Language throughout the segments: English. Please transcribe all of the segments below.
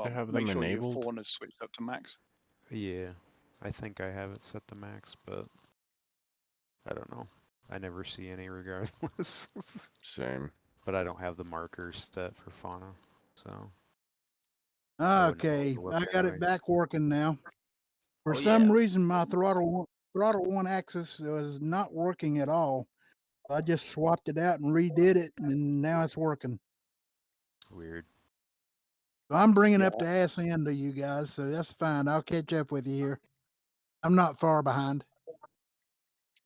Well, have make them sure your enabled? fawn is switched up to max. Yeah, I think I have it set to max, but I don't know. I never see any regardless. Same. But I don't have the markers set for fauna, so. Okay, I got it back working now. For Oh, some yeah. reason, my throttle one axis was not working at all. I just swapped it out and redid it, and now it's working. Weird. So I'm bringing up the ass end to you guys, so that's fine. I'll catch up with you here. I'm not far behind.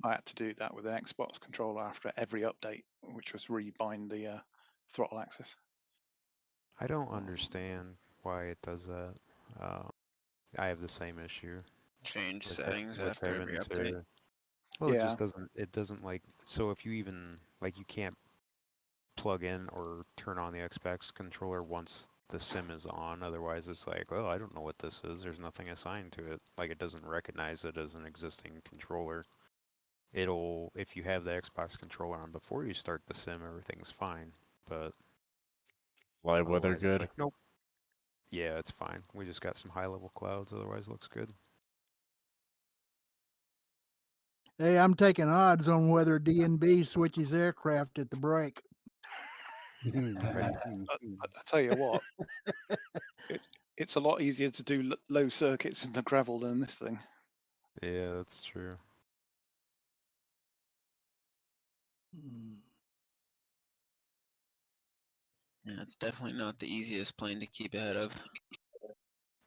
I had to do that with an Xbox controller after every update, which was rebind the throttle axis. I don't understand why it does that. I have the same issue. Change with settings with after every having update. to- Well, Yeah. it just doesn't. It doesn't like. So if you even like, you can't plug in or turn on the Xbox controller once the sim is on. Otherwise, it's like, well, I don't know what this is. There's nothing assigned to it. Like, it doesn't recognize it as an existing controller. It'll, if you have the Xbox controller on before you start the sim, everything's fine. But Live weather otherwise, it's good? like, nope. Yeah, it's fine. We just got some high-level clouds. Otherwise, it looks good. Hey, I'm taking odds on whether DNB switches aircraft at the break. I tell you what, it's a lot easier to do low circuits in the gravel than this thing. Yeah, that's true. Yeah, it's definitely not the easiest plane to keep ahead of.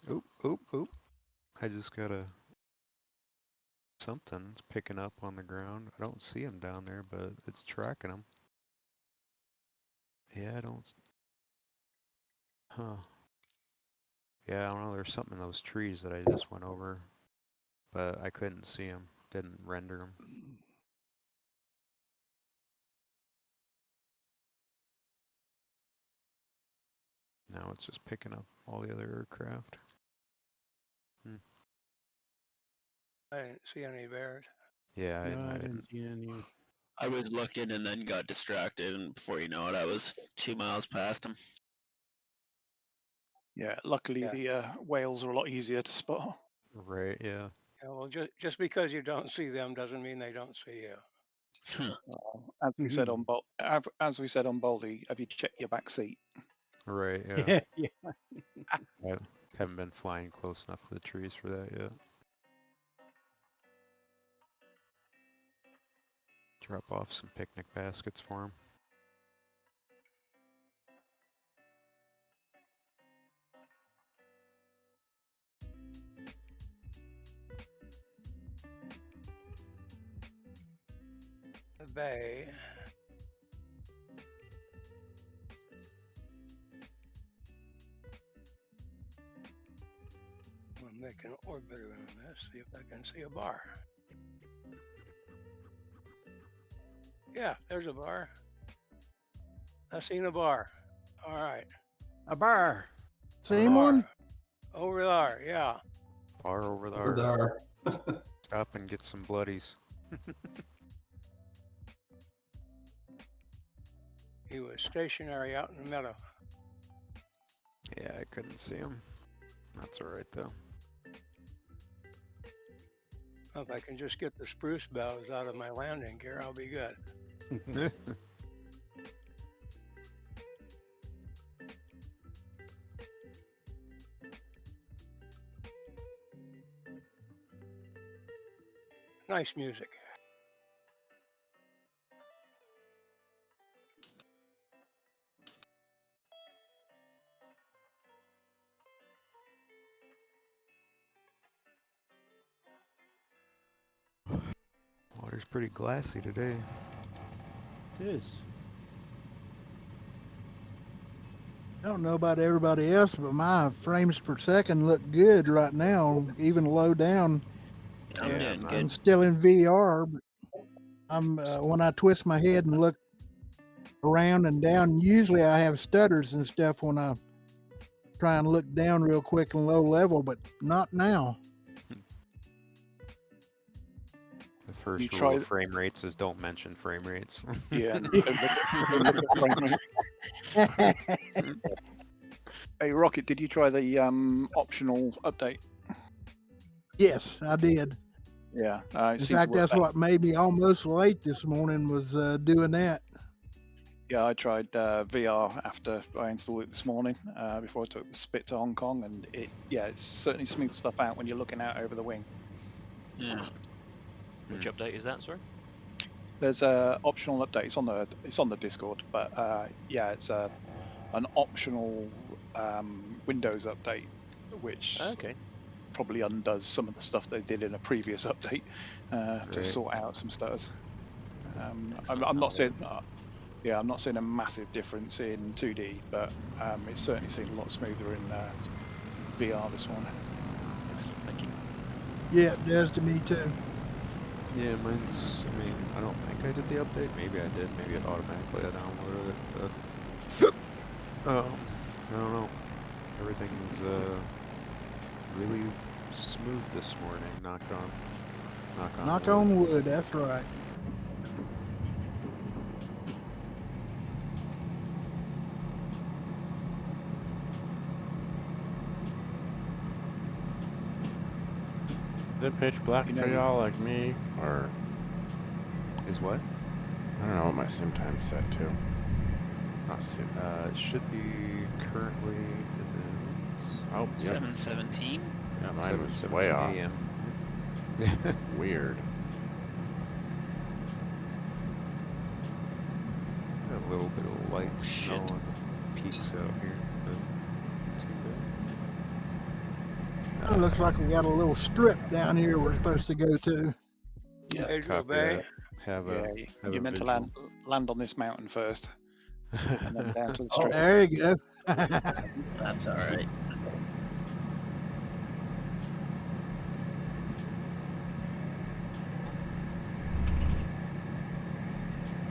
Oop, oop, oop. I just got something's picking up on the ground. I don't see him down there, but it's tracking him. Yeah, I don't. Huh. Yeah, I don't know. There's something in those trees that I just went over, but I couldn't see him. Didn't render him. Now it's just picking up all the other aircraft. I didn't see any bears. Yeah, No, I I didn't. didn't see any. I was looking and then got distracted, and before you know it, I was 2 miles past him. Yeah, luckily Yeah. the whales are a lot easier to spot. Right, yeah. Yeah, well, just because you don't see them doesn't mean they don't see you. As we said on Baldy, have you checked your back seat? Right, yeah. Yeah. I haven't been flying close enough to the trees for that yet. Drop off some picnic baskets for him. The bay. I'm making an orbiter on this, see if I can see a bar. Yeah, there's a bar. I seen a bar. All right. A bar. Same Bar. one? Over there, yeah. Far over there. Dar. Stop and get some bloodies. He was stationary out in the meadow. Yeah, I couldn't see him. That's alright though. If I can just get the spruce boughs out of my landing gear, I'll be good. Nice music. Water's pretty glassy today. It is. I don't know about everybody else, but my frames per second look good right now, even low down. I'm Yeah, doing I'm I'm good. still in VR, but I'm when I twist my head and look around and down, usually I have stutters and stuff when I try and look down real quick and low level, but not now. The first You rule try- of frame rates is don't mention frame rates. Yeah, don't look at frame rate. Hey, Rocket, did you try the optional update? Yes, I did. Yeah, it In seems to fact, work that's better. what made me almost late this morning was doing that. Yeah, I tried VR after I installed it this morning before I took the spit to Hong Kong, and it certainly smooths stuff out when you're looking out over the wing. Yeah. Which update is that, sorry? There's a optional update. It's on the Discord, but yeah, it's an optional Windows update, which Okay. probably undoes some of the stuff they did in a previous update to Right. sort out some stutters. I'm Excellent. not I'll, saying, yeah, I'm not seeing a massive difference in 2D, but it's certainly seemed a lot smoother in VR this morning. excellent, thank you. Yeah, it does to me too. Yeah, mine's. I mean, I don't think I did the update. Maybe I did. Maybe it automatically downloaded it. But I don't know. Everything's really smooth this morning. Knock Knock on wood. on wood, that's right. Is it pitch black You know, for y'all like me? Or Is what? I don't know what my sim time's set to. Not sim. It should be currently. It is Oh, yep. 7:17. Yeah, mine was way 7:17 off. a.m. Weird. A little bit of light snow Shit. on the peaks out here. But too bad. It looks like we got a little strip down here we're supposed to go to. Pedro Copy Bay. that. Have yeah, a you're meant to visual. land on this mountain first, and then down to the Oh, strip. there you go. That's all right.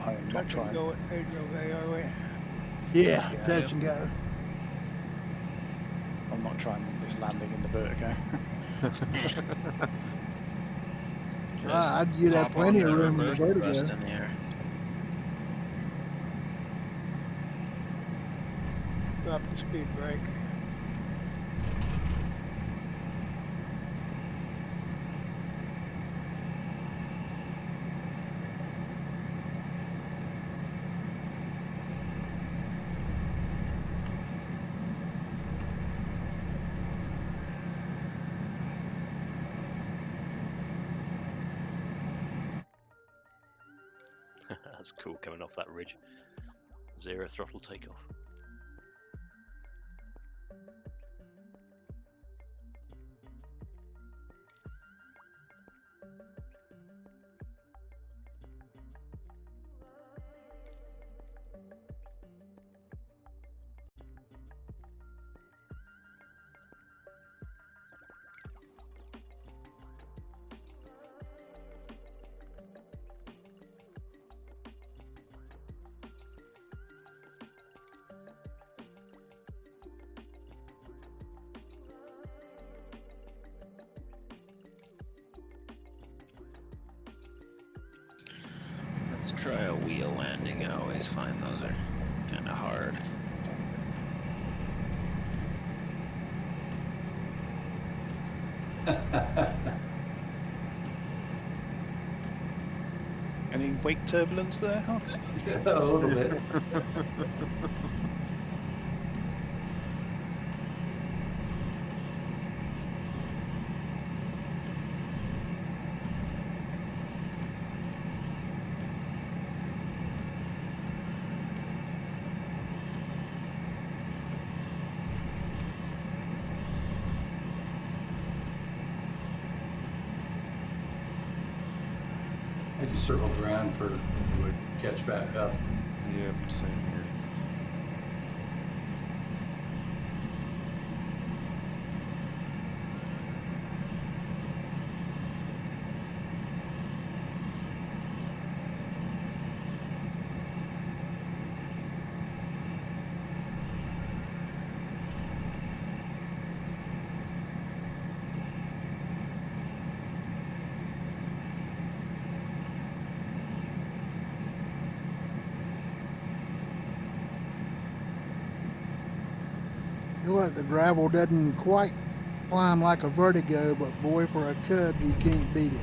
I am not Touch and trying. go at Pedro Bay, are we? Yeah, Yeah. touch and go. I'm not trying this landing in the vertigo. Just You'd have hop plenty of onto room in the reverse vertigo. thrust in the air. Drop the speed brake. That's cool coming off that ridge. Zero throttle takeoff. Let's try a wheel landing. I always find those are kind of hard. Any wake turbulence there, Hans? A little bit. I just circled around for it would catch back up. Yep, same here. You know what? The gravel doesn't quite climb like a vertigo, but boy, for a cub, you can't beat it.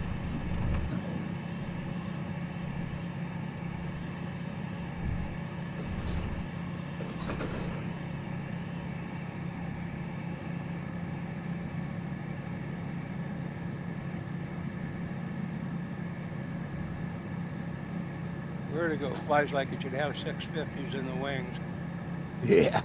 Vertigo flies like it should have 650s in the wings. Yeah.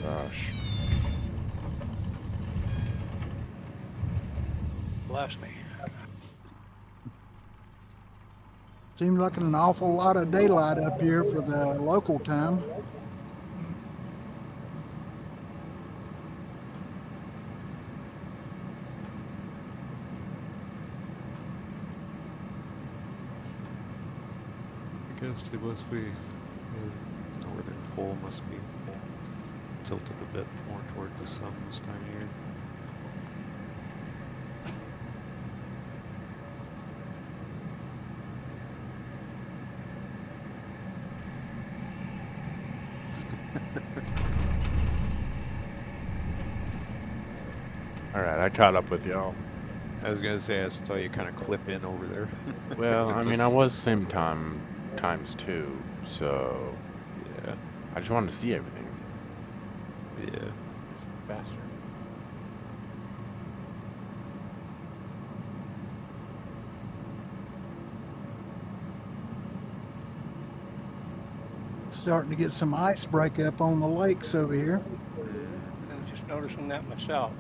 Gosh. Bless me. Seems like an awful lot of daylight up here for the local time. I guess they must be. The northern pole must be tilted a bit more towards the sun this time of year. Alright, I caught up with y'all. I was gonna say I saw you kind of clip in over there. Well, I mean, I was sim time times 2, so Yeah, I just wanted to see everything yeah. faster. Starting to get some ice break up on the lakes over here. I was just noticing that myself.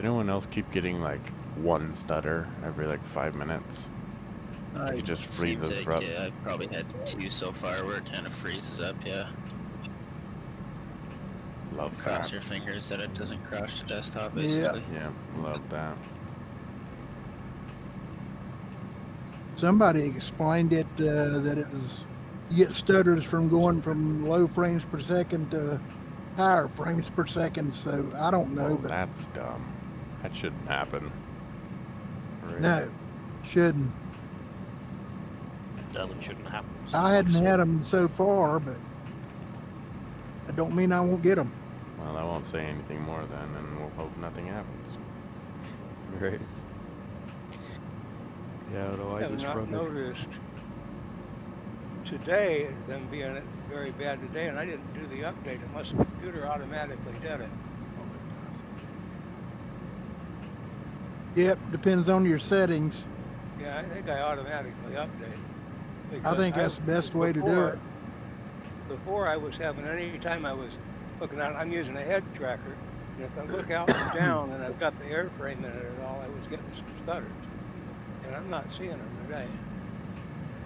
Anyone else keep getting like one stutter every like 5 minutes? Like it just Seems freezes like, up. yeah, I've probably had 2 so far where it kind of freezes up, yeah. Love Cross that. your fingers that it doesn't crash the desktop, Yeah. basically. Yeah, love that. Somebody explained it that it was you get stutters from going from low frames per second to higher frames per second. So I don't know, Well, but that's dumb. That shouldn't happen. Right. no, shouldn't. That one shouldn't happen. I hadn't had them so far, but that don't mean I won't get them. Well, I won't say anything more then, and we'll hope nothing happens. Right. Yeah, although I I have just not run noticed today them being very bad today, and I didn't do the update unless the computer automatically did it. Yep, depends on your settings. Yeah, I think I automatically update. I Because think that's the best way to do it. Before I was having, any time I was looking out, I'm using a head tracker, and if I look out and down and I've got the airframe in it at all, I was getting some stutters. And I'm not seeing them today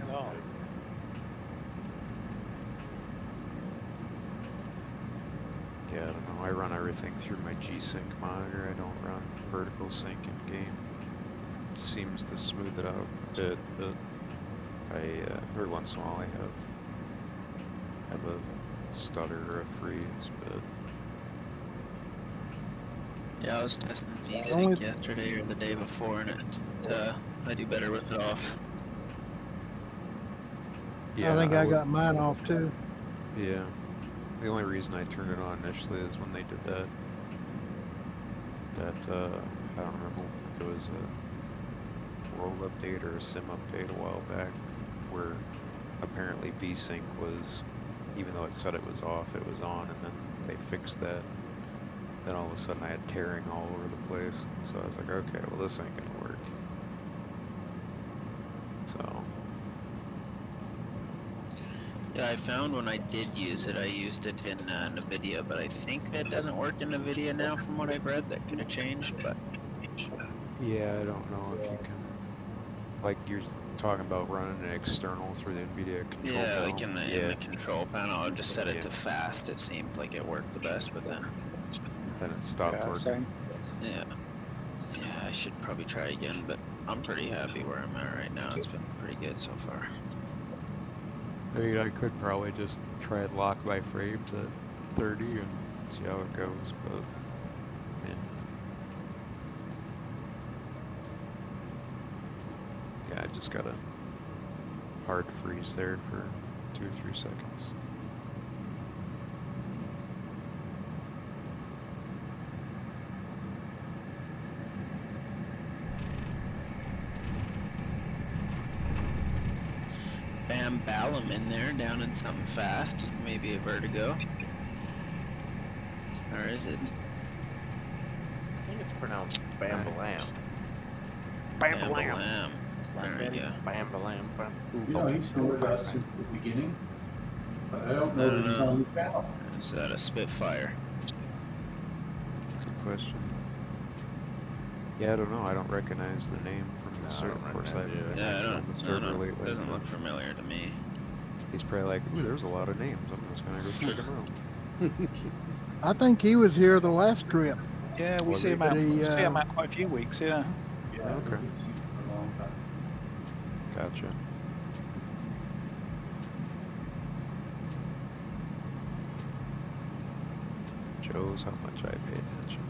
at all. Yeah, I don't know. I run everything through my G-Sync monitor. I don't run vertical sync in game. It seems to smooth it out a bit, but every once in a while I have a stutter or a freeze, but Yeah, I was testing Only- VSync yesterday or the day before, and I do better with it off. yeah, I think I would- got mine off too. Yeah, The only reason I turned it on initially is when they did that. I don't remember if it was a world update or a sim update a while back, where apparently VSync was, even though it said it was off, it was on, and then they fixed that. Then all of a sudden I had tearing all over the place. So I was like, okay, well this ain't gonna work. So. Yeah, I found when I did use it, I used it in NVIDIA, but I think that doesn't work in NVIDIA now from what I've read. That could have changed, but... Yeah, I don't know if you can... Like, you're talking about running an external through the NVIDIA control panel? Yeah, like in the control panel, I just set it to fast. It seemed like it worked the best, but then... Then it stopped working. Same. Yeah. Yeah, I should probably try again, but I'm pretty happy where I'm at right now. It's been pretty good so far. I mean, I could probably just try it lock by frames at 30 and see how it goes, but yeah, I just got a hard freeze there for 2 or 3 seconds. Bam Ballum in there, down in something fast. Maybe a vertigo. Or is it? I think it's pronounced Bambalam. Bambalam. There we go. Bambalam. Yeah, he's been with us since the beginning. But I don't know that he's on the channel. Is that a Spitfire? Good question. Yeah, I don't know. I don't recognize the name from the start. Of course, Yeah, I don't. Doesn't look familiar to me. He's probably like, ooh, there's a lot of names. I'm just gonna go check them out. I think he was here the last trip. Yeah, we see him out. We see him out quite a few weeks. Yeah. Yeah, Okay. we've seen him for a long time. Gotcha. Shows how much I pay attention.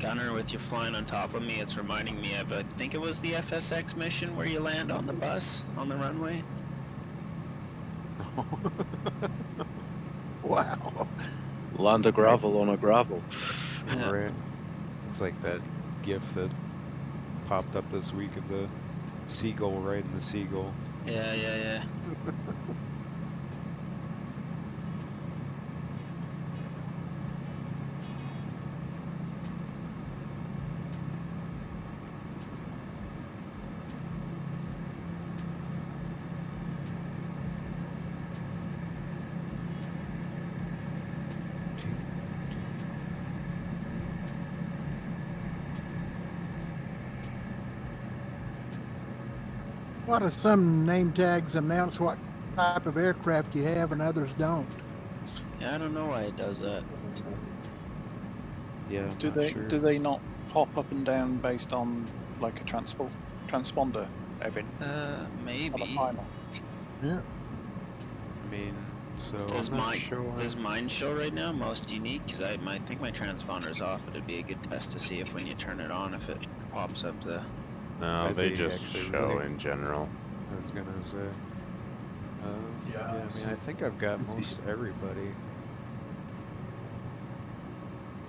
Gunner, with you flying on top of me, it's reminding me of, I think it was the FSX mission where you land on the bus on the runway. Wow. Land a gravel on a gravel. Yeah. Right. It's like that GIF that popped up this week of the seagull riding the seagull. Yeah. Why do some name tags announce what type of aircraft you have and others don't? Yeah, I don't know why it does that. Yeah, I'm Do not they sure. do they not pop up and down based on like a transponder, Evan? On the Maybe. final. Yeah. I mean, so Does I'm not mine sure. does mine show right now most unique? Because I think my transponder's off, but it'd be a good test to see if when you turn it on, if it pops up the. No, I they think just actually show really- in general. I was gonna say. Yeah, I mean, I think I've got most everybody.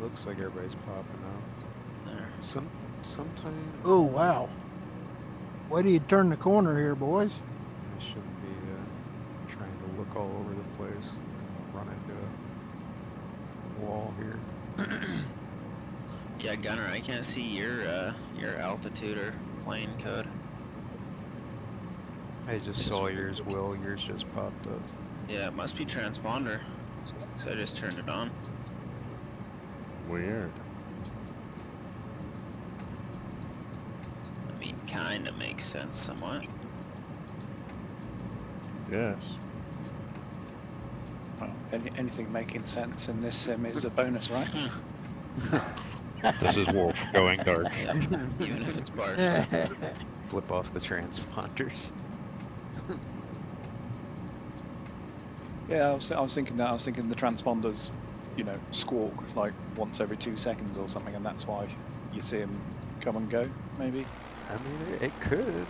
Looks like everybody's popping up. There. Sometimes Oh, wow. Why do you turn the corner here, boys? I shouldn't be trying to look all over the place. Run into a wall here. Yeah, Gunner, I can't see your altitude or plane code. I just saw yours, Will. Yours just popped up. Yeah, it must be transponder. So I just turned it on. Weird. I mean, kinda makes sense somewhat. Yes. Well, anything making sense in this sim is a bonus, right? This is Wolf going dark. Yeah, even if it's bark. Flip off the transponders. Yeah, I was thinking that. I was thinking the transponders, you know, squawk like once every 2 seconds or something, and that's why you see them come and go. Maybe. I mean, it could.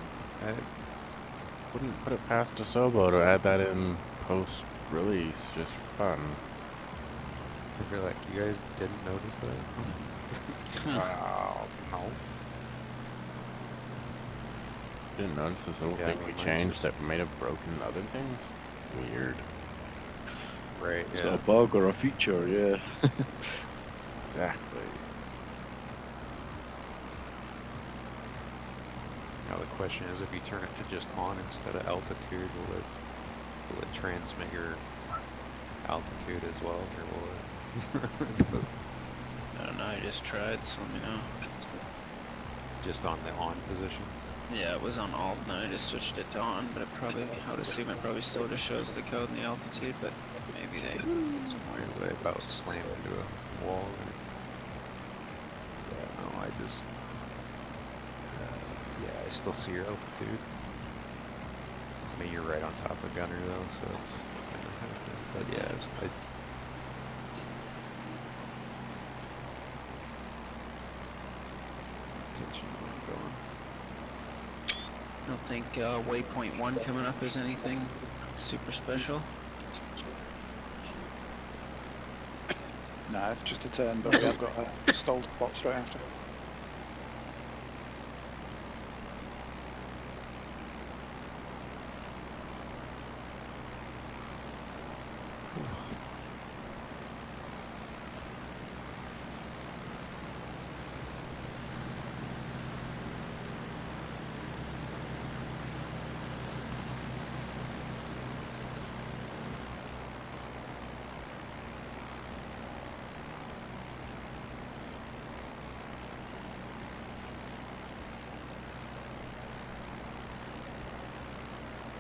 Wouldn't put it past a Sobo to add that in post-release, just for fun. I feel like you guys didn't notice that. No. Didn't notice this little Yeah, thing I mean, we mine's changed just- that may have broken other things? Weird. Right. It's Yeah. not a bug or a feature, yeah. Exactly. Now the question is, if you turn it to just on instead of altitude, will it transmit your altitude as well, or will it I don't know, I just tried, so let me know. just on the on position? Yeah, it was on alt, and I just switched it to on, but it probably, I would assume it probably still just shows the code and the altitude, but maybe they did some Or weird. did I about slam into a wall? Or... Yeah, no, I just... yeah, I still see your altitude. I mean, you're right on top of Gunner, though, so it's kind of happening. But yeah, I don't think waypoint 1 coming up is anything super special. No, it's just a turn, but we have got a STOL spot straight after.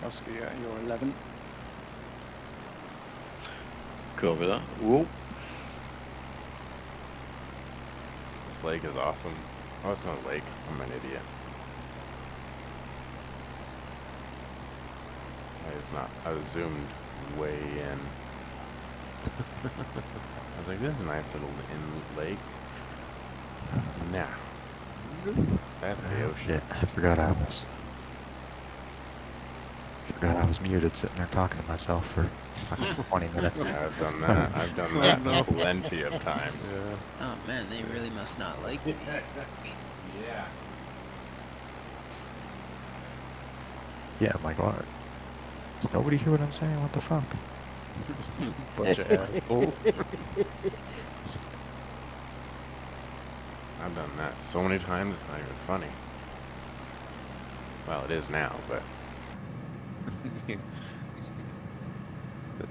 Oscar, you're 11. Copy that. Whoa. This lake is awesome. Oh, it's not a lake. I'm an idiot. I was zoomed way in. I was like, this is a nice little in lake. Nah. That's the ocean. Shit, I forgot I was muted sitting there talking to myself for 20 minutes. I've done that. I've done that plenty of times. yeah. Oh man, they really must not like me. Yeah. Yeah, I'm like, what? Does nobody hear what I'm saying? What the fuck? Bunch of assholes. I've done that so many times, it's not even funny. Well, it is now, but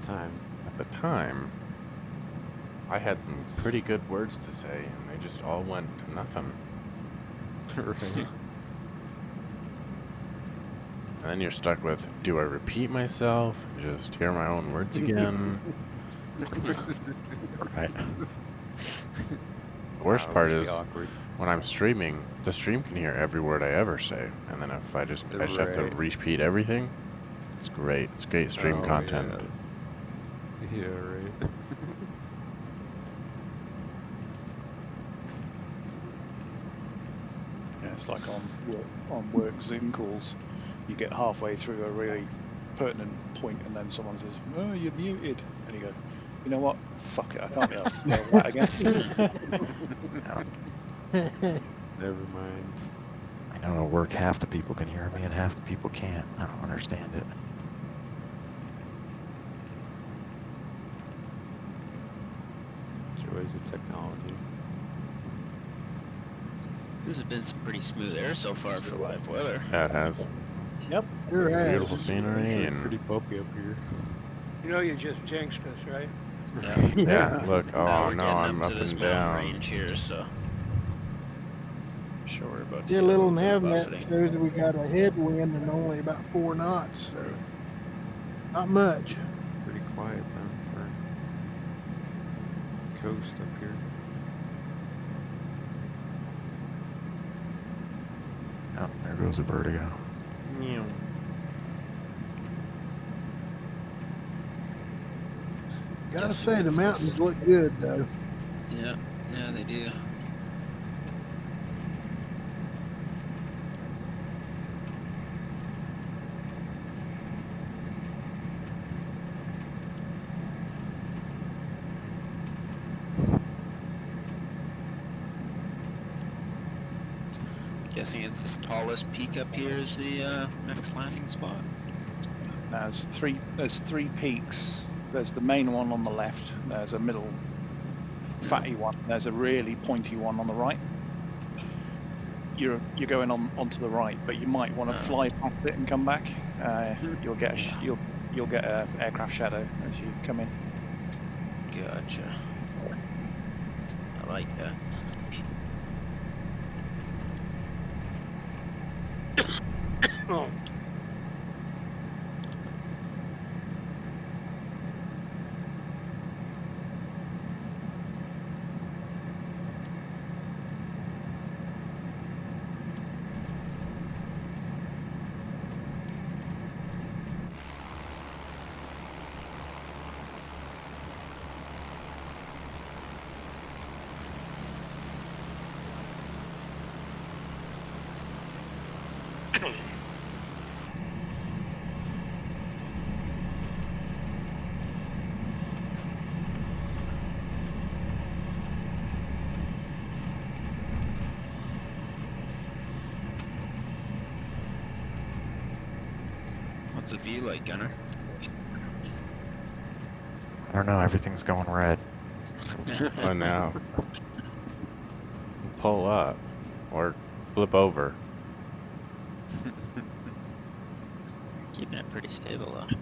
at the time, I had some pretty good words to say, and they just all went to nothing. Right. And then you're stuck with, do I repeat myself? Just hear my own words again? Right. The worst Wow, part this is be awkward. when I'm streaming, the stream can hear every word I ever say, and then if I just have to Right. repeat everything, it's great. It's great stream Oh, content. Yeah, right. Yeah, it's like on work Zoom calls. You get halfway through a really pertinent point, and then someone says, "Oh, you're muted," and you go, "You know what? Fuck it, I can't be asked to say that again." Never mind. I know at work half the people can hear me and half the people can't. I don't understand it. Joys of technology. This has been some pretty smooth air so far for live weather. Yeah, it has Yep, sure has. beautiful scenery and Pretty bumpy up here. You know you just jinxed us, right? Yeah. yeah. Look, Now oh we're no, getting I'm up up to this and mountain down. range here, so I'm sure we're about to Yeah, get little bit of nav map buffeting. shows that we got a headwind and only about 4 knots, so not much. Pretty quiet then for coast up here. Oh, there goes a vertigo. Meow. Gotta Guess who say, the gets mountains this? look good, though. Yeah, yeah, they do. Guessing it's this tallest peak up here is the next landing spot. There's three peaks. There's the main one on the left. There's a middle fatty one. There's a really pointy one on the right. You're going onto the right, but you might want to fly past it and come back. You'll get you'll get a aircraft shadow as you come in. Gotcha. I like that. Oh. What's the view like, Gunner? I don't know. Everything's going red. Oh no. Pull up. Or flip over. Keeping it pretty stable though.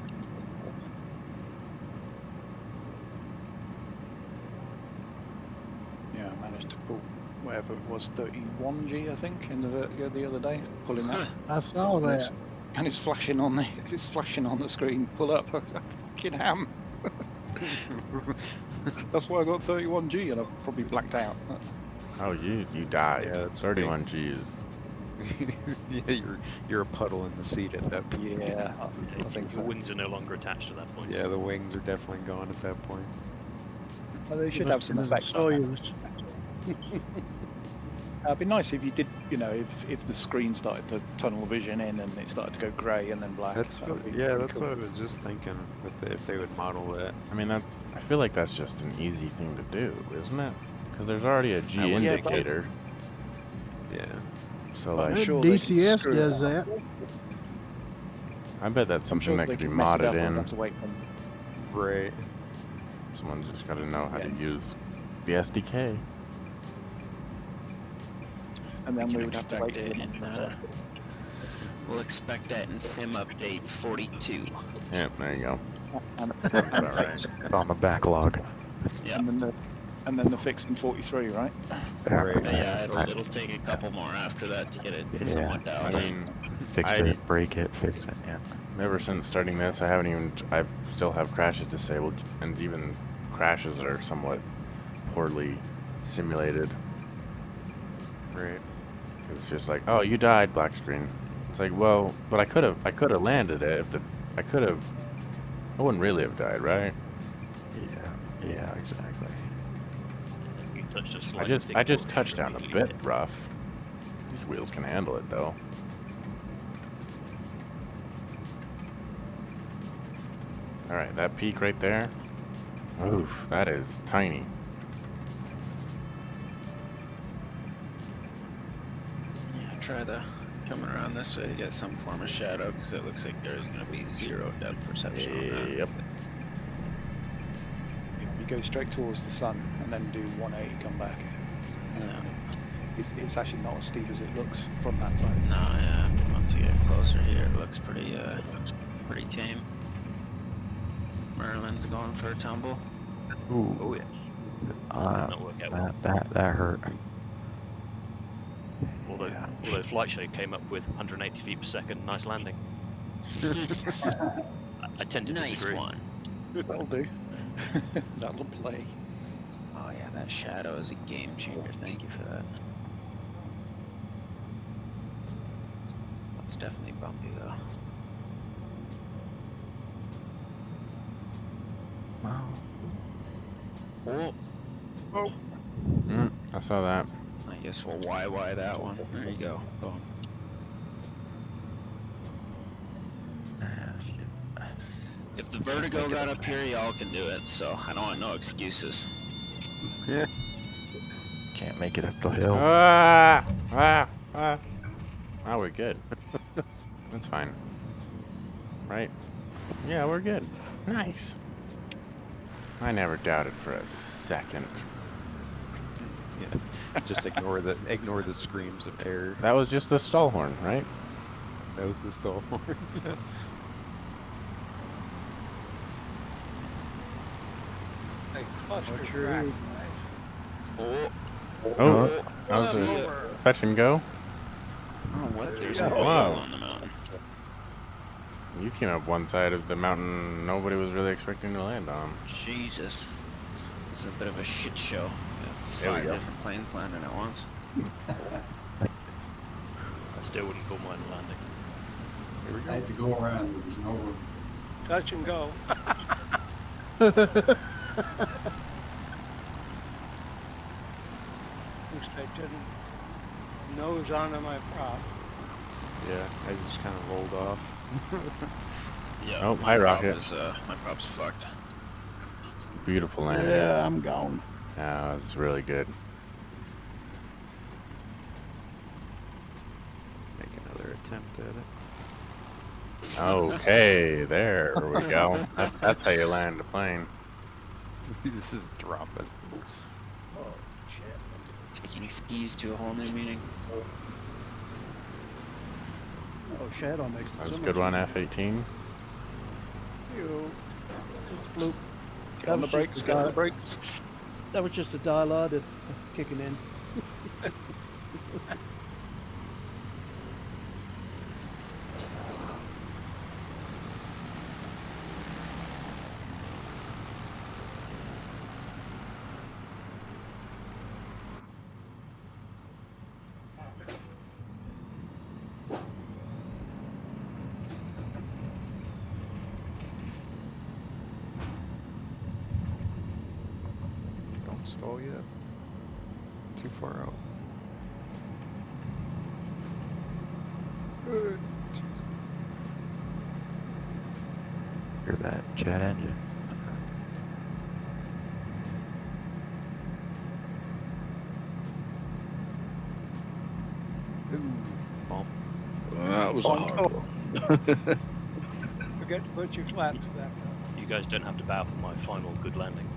Yeah, I managed to pull whatever it was, 31G I think, in the Vertigo the other day, pulling that. I saw that. And it's flashing on the screen. Pull up. I fucking am. That's why I got 31G and I probably blacked out. Oh, you died. Yeah, that's 31 Gs. Yeah, you're a puddle in the seat at that point. Yeah, I think The so. wings are no longer attached at that point. Yeah, the wings are definitely gone at that point. Well, they should have some effects on that. It'd be nice if you did, if the screen started to tunnel vision in and it started to go grey and then black. That's That would be yeah, pretty that's cool. what I was just thinking. If they would model that. I mean, I feel like that's just an easy thing to do, isn't it? Because there's already a G Yeah, but- indicator. Yeah. So I'm like, sure they can DCS screw it does up. that. I bet that's I'm something sure that they could be can mess it modded up and in. have to wait for them. Right. Someone's just got to know how to Yeah. use the SDK. And then We we can would have to wait expect for it them. in, we'll expect that in Sim Update 42. Yeah, there you go. And, About right. It's on the backlog. Yeah. and then the fix in 43, right? Right. But yeah, it'll take a couple more after that to get it somewhat I dialed in. mean, Fix I- it, break it, fix it. Yeah. ever since starting this, I still have crashes disabled, and even crashes are somewhat poorly simulated. Right. It's just like, oh, you died, black screen. It's like, well, but I could have landed it. I wouldn't really have died, right? Yeah, exactly. You touched a I slight just stick touched motion down a repeatedly. bit rough. These wheels can handle it though. All right, that peak right there. Oof, that is tiny. Yeah, try coming around this way to get some form of shadow, because it looks like there's going to be zero depth perception on that. Yep. You go straight towards the sun and then do 180, come back. Yeah. It's actually not as steep as it looks from that side. No, yeah. Once you get closer here, it looks pretty tame. Merlin's going for a tumble. Ooh, Oh yes. Not work out well. that hurt. Although flight shape came up with 180 feet per second, nice landing. I tend to Nice disagree. one. That'll do. That'll play. Oh yeah, that shadow is a game changer. Thank you for that. It's definitely bumpy though. Wow. Oh, I saw that. I guess we'll YY that one. There you go. Boom. If the vertigo got up here, y'all can do it. So I don't want no excuses. Can't make it up the hill. Ah! Oh, we're good. That's fine. Right? Yeah, we're good. Nice. I never doubted for a second. Yeah. Just ignore the screams of terror. That was just the stall horn, right? That was the stall horn. They cluster What's your track, age? guys. Oh, that was See a ya. touch and go. Oh, what? There's Yeah. a wall Wow. on the mountain. You came up one side of the mountain nobody was really expecting to land on. Jesus. This is a bit of a shit show. We have There we 5 go. different planes landing at once. I still wouldn't call mine a landing. Here we I go. had to go around, there was no room. Touch and go. Least I didn't nose onto my prop. Yeah, I just kind of rolled off. Yeah. Oh, my hi, prop Rocket. is, my prop's fucked. Beautiful landing. Yeah, I'm gone. That was really good. Make another attempt at it. Okay, there we go. That's how you land a plane. This is dropping. Taking skis to a whole new meaning. Oh, Shadow makes it That so was a much good one, easier. F-18. Ew. Just a fluke. Get on the was just brakes, the get on the dial- brakes. That was just a dial that kicking in. Don't stall yet. Too far out. Jeez. Hear that jet engine? Ooh, bump. That was a hard one. Forget to put your flaps back up. You guys don't have to bow for my final good landing.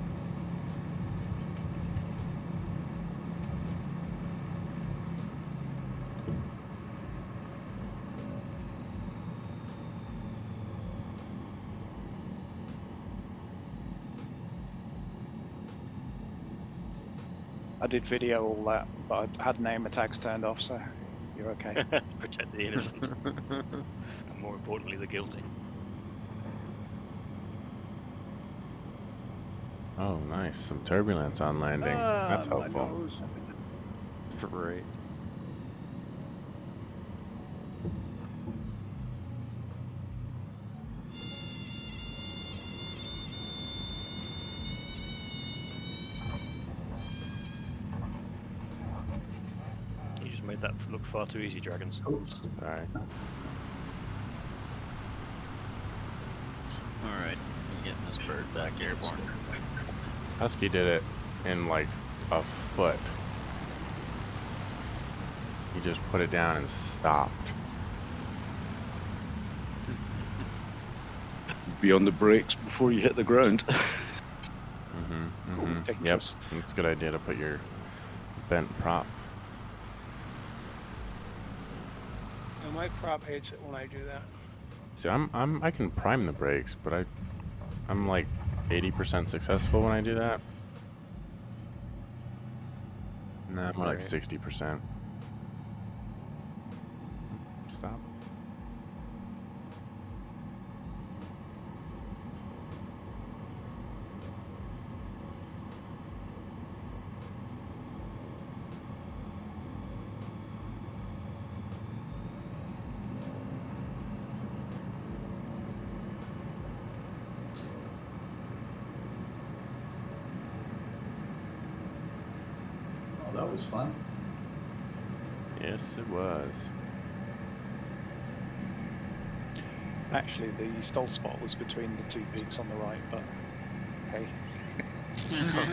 I did video all that, but I had name tags turned off, so you're okay. Protect the innocent. And more importantly, the guilty. Oh, nice. Some turbulence on landing. That's my helpful. nose. Right. You just made that look far too easy, Dragons. Alright. Alright, I'm getting this bird back airborne. Husky did it in like a foot. He just put it down and stopped. Be on the brakes before you hit the ground. Mm-hmm. Yep. Dangerous. It's a good idea to put your bent prop. And my prop hates it when I do that. See, I can prime the brakes, but I'm like 80% successful when I do that. Nah, more like Right. 60%. Stop. Oh, that was fun. Yes, it was. Actually, the stall spot was between the two peaks on the right, but hey.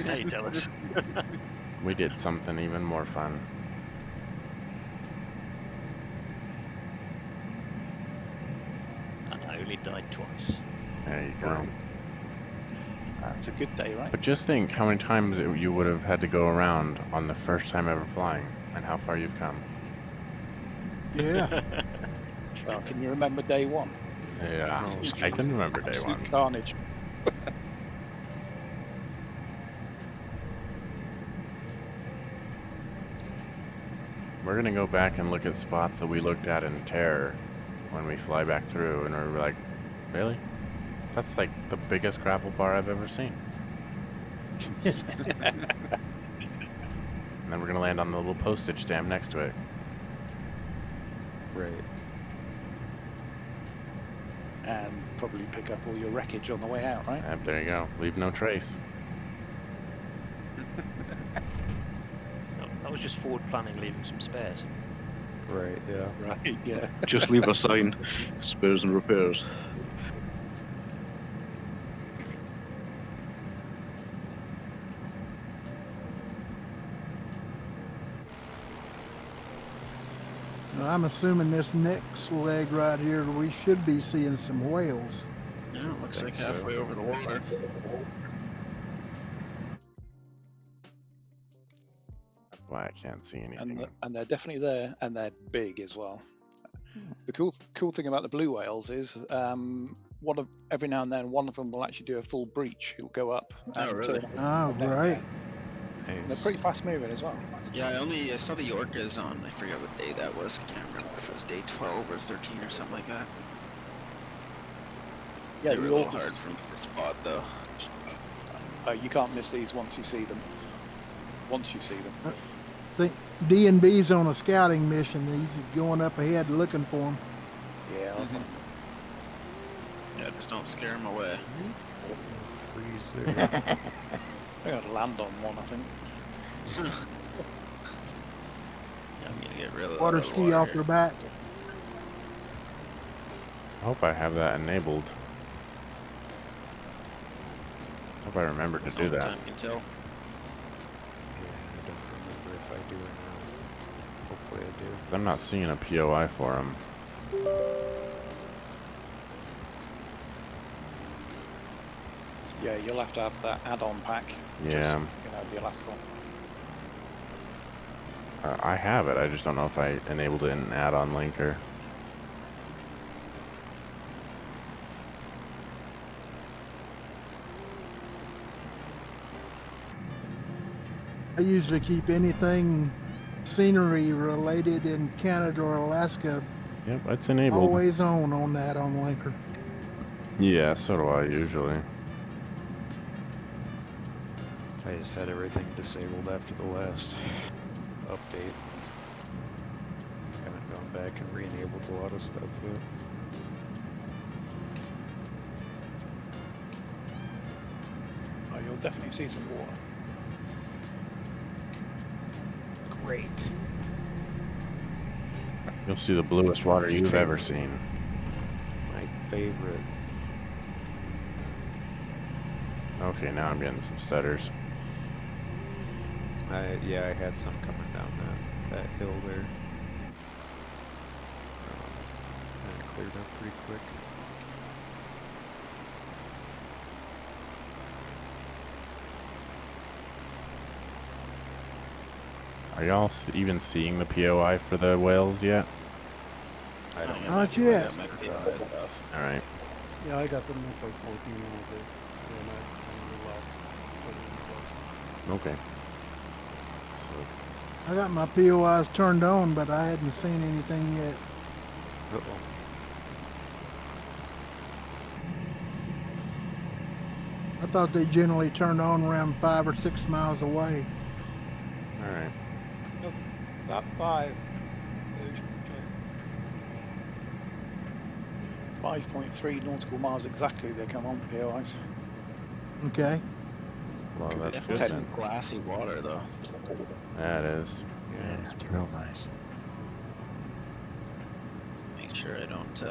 Hey, jealous. We did something even more fun. only died twice. There you go. It's a good day, right? But just think how many times you would have had to go around on the first time ever flying, and how far you've come. Yeah. Well, can you remember day one? Yeah, I can remember day Absolute one. carnage. We're gonna go back and look at spots that we looked at in terror when we fly back through, and we're like, really? That's like the biggest gravel bar I've ever seen. And then we're gonna land on the little postage stamp next to it. Right. And probably pick up all your wreckage on the way out, right? Yep, there you go. Leave no trace. No, that was just forward planning, leaving some spares. Right, yeah. Right, yeah. Just leave a sign, spares and repairs. Well, I'm assuming this next leg right here, we should be seeing some whales. Yeah, it looks like so. halfway over the water. That's why I can't see anything. And they're definitely there, and they're big as well. The cool thing about the blue whales is every now and then one of them will actually do a full breach. He'll go up. Oh, really? turn Oh, down. right. They're Nice. pretty fast moving as well. Yeah, I saw the orcas on, I forget what day that was. I can't remember if it was day 12 or 13 or something like that. Yeah, They were a the little orcas- hard for me to spot though. You can't miss these once you see them. Once you see them. I think D&B's on a scouting mission. He's going up ahead looking for them. Yeah. Yeah, just don't scare them away. Freeze there. I got to land on one, I think. Yeah, I'm gonna get rid of Water that ski off their back. I hope I have that enabled. Hope I remember to do that. Time can tell. Yeah, I don't remember if I do or not. Hopefully I do. I'm not seeing a POI for him. Yeah, you'll have to have that add-on pack. Yeah. The last one. I have it, I just don't know if I enabled it in an add-on linker. I usually keep anything scenery related in Canada or Alaska Yep, it's enabled. always on that on linker. Yeah, so do I usually. I just had everything disabled after the last update. Haven't gone back and re-enabled a lot of stuff yet. Oh, you'll definitely see some water. Great. You'll see the bluest water you've ever seen. My favorite. Okay, now I'm getting some stutters. Yeah, I had some coming down that hill there. And it cleared up pretty quick. Are y'all even seeing the POI for the whales yet? I don't know. Not yet. That might be a bit tough. Alright. Yeah, I got them up like 14 miles there. Okay. I got my POIs turned on, but I hadn't seen anything yet. Uh-oh. I thought they generally turned on around 5 or 6 miles away. Alright. Nope, about 5. 5.3 nautical miles exactly they come on POIs. Okay. Well, that's good Definitely some then. glassy water though. That is. Yeah, it's real nice. Make sure I don't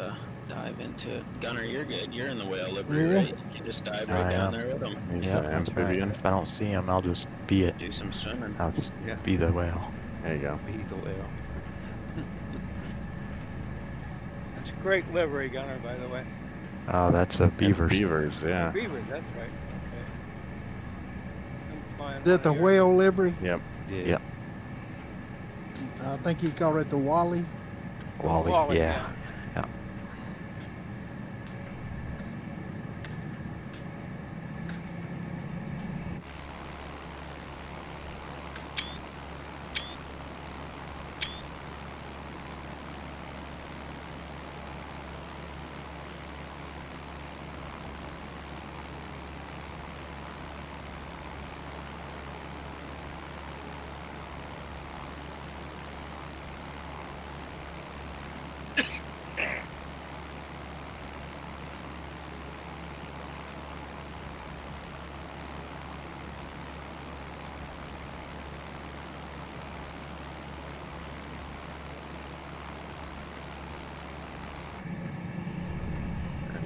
dive into it. Gunner, you're good. You're in the whale livery, Yeah. right? You can just dive right down there with them. He's Yeah, an that's right. amphibian. If I don't see him, I'll just be it. Do some swimming. I'll just Yeah. be the whale. There you go. Be the whale. That's a great livery, Gunner, by the way. Oh, that's It's beavers. beavers, yeah. Beavers, that's right. Okay. I'm flying Is that the one here. whale livery? Yep. Yeah. Yep. I think he called it the Wally. Wally, Wally, yeah. Yeah.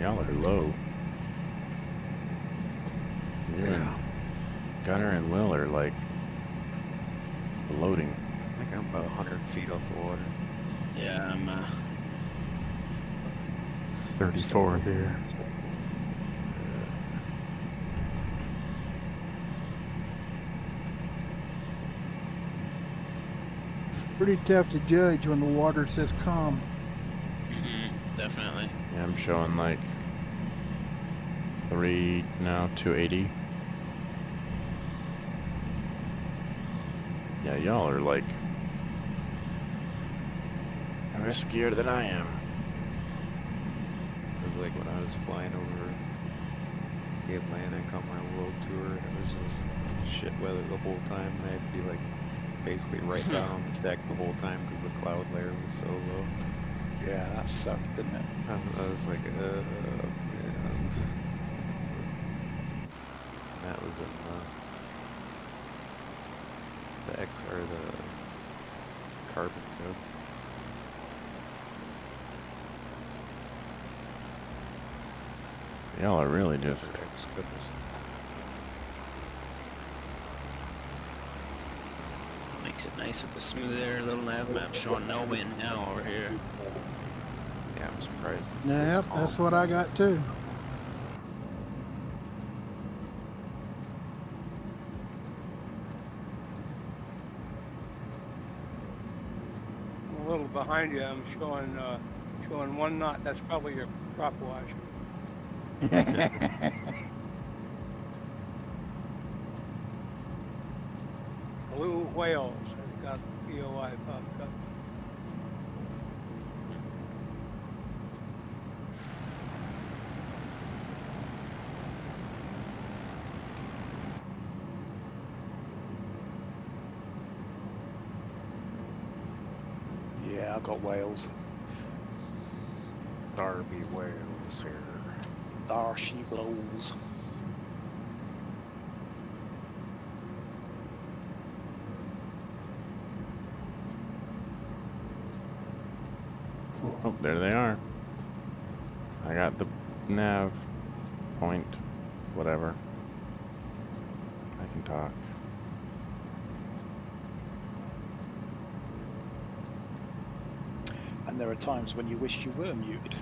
Y'all are low. You and Gunner and Will are like floating. I think I'm about 100 feet off the water. Yeah, I'm 34 here. Pretty tough to judge when the water says calm. definitely. Yeah, I'm showing like 280. Yeah, y'all are like riskier than I am. It was like when I was flying over the Atlantic on my world tour, and it was just shit weather the whole time. And I had to be like basically right down on the deck the whole time because the cloud layer was so low. Yeah, that sucked, didn't it? I was like, man. That was in the X or the carbon code. Y'all are really just X code. Makes it nice with the smooth air little nav map showing no wind now over here. Yeah, I'm surprised it's Yep, this calm. that's what I got too. I'm a little behind you. I'm showing 1 knot. That's probably your prop wash. Blue whales have got the POI popped up. Yeah, I got whales. Darby whales here. There she blows. oh, there they are. I got the nav point, whatever. I can talk. And there are times when you wish you were muted.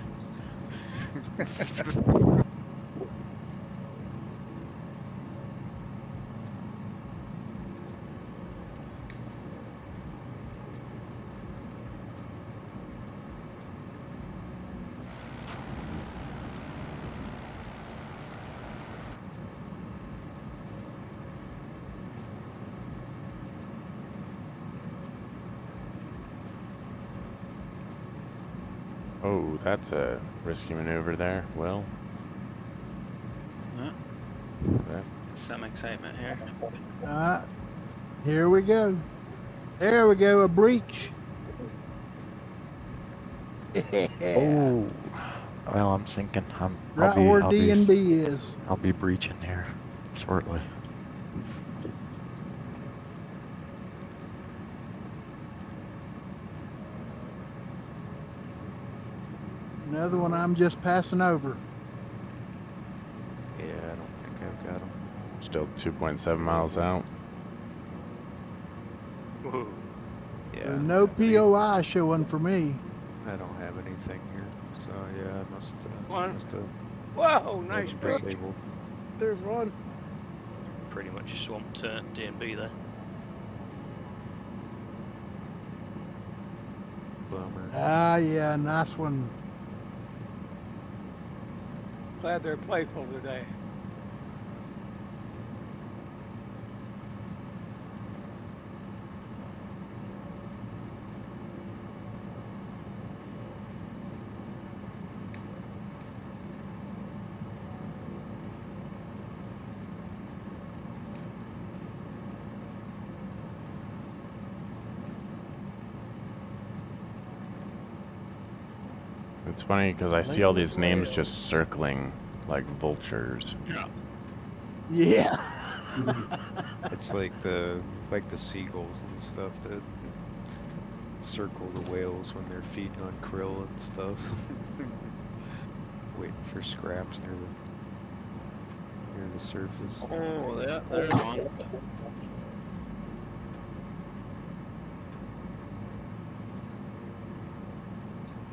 Oh, that's a risky maneuver there, Will. Huh? That, Some excitement here. Here we go. There we go, a breach. Oh, well, I'm thinking Right where D&B is. I'll be breaching here shortly. Another one I'm just passing over. Yeah, I don't think I've got them. still 2.7 miles out. Whoa. Yeah. There's no POI showing for me. I don't have anything here, so yeah, I must One. have Whoa, nice Yep, bridge. disabled. There's one. Pretty much swamped D&B there. Bummer. Ah, yeah, nice one. Glad they're playful today. It's funny because I see all these names just circling like vultures. Yeah. It's like the seagulls and stuff that circle the whales when they're feeding on krill and stuff. Waiting for scraps near the surface. Oh, yeah, there's one.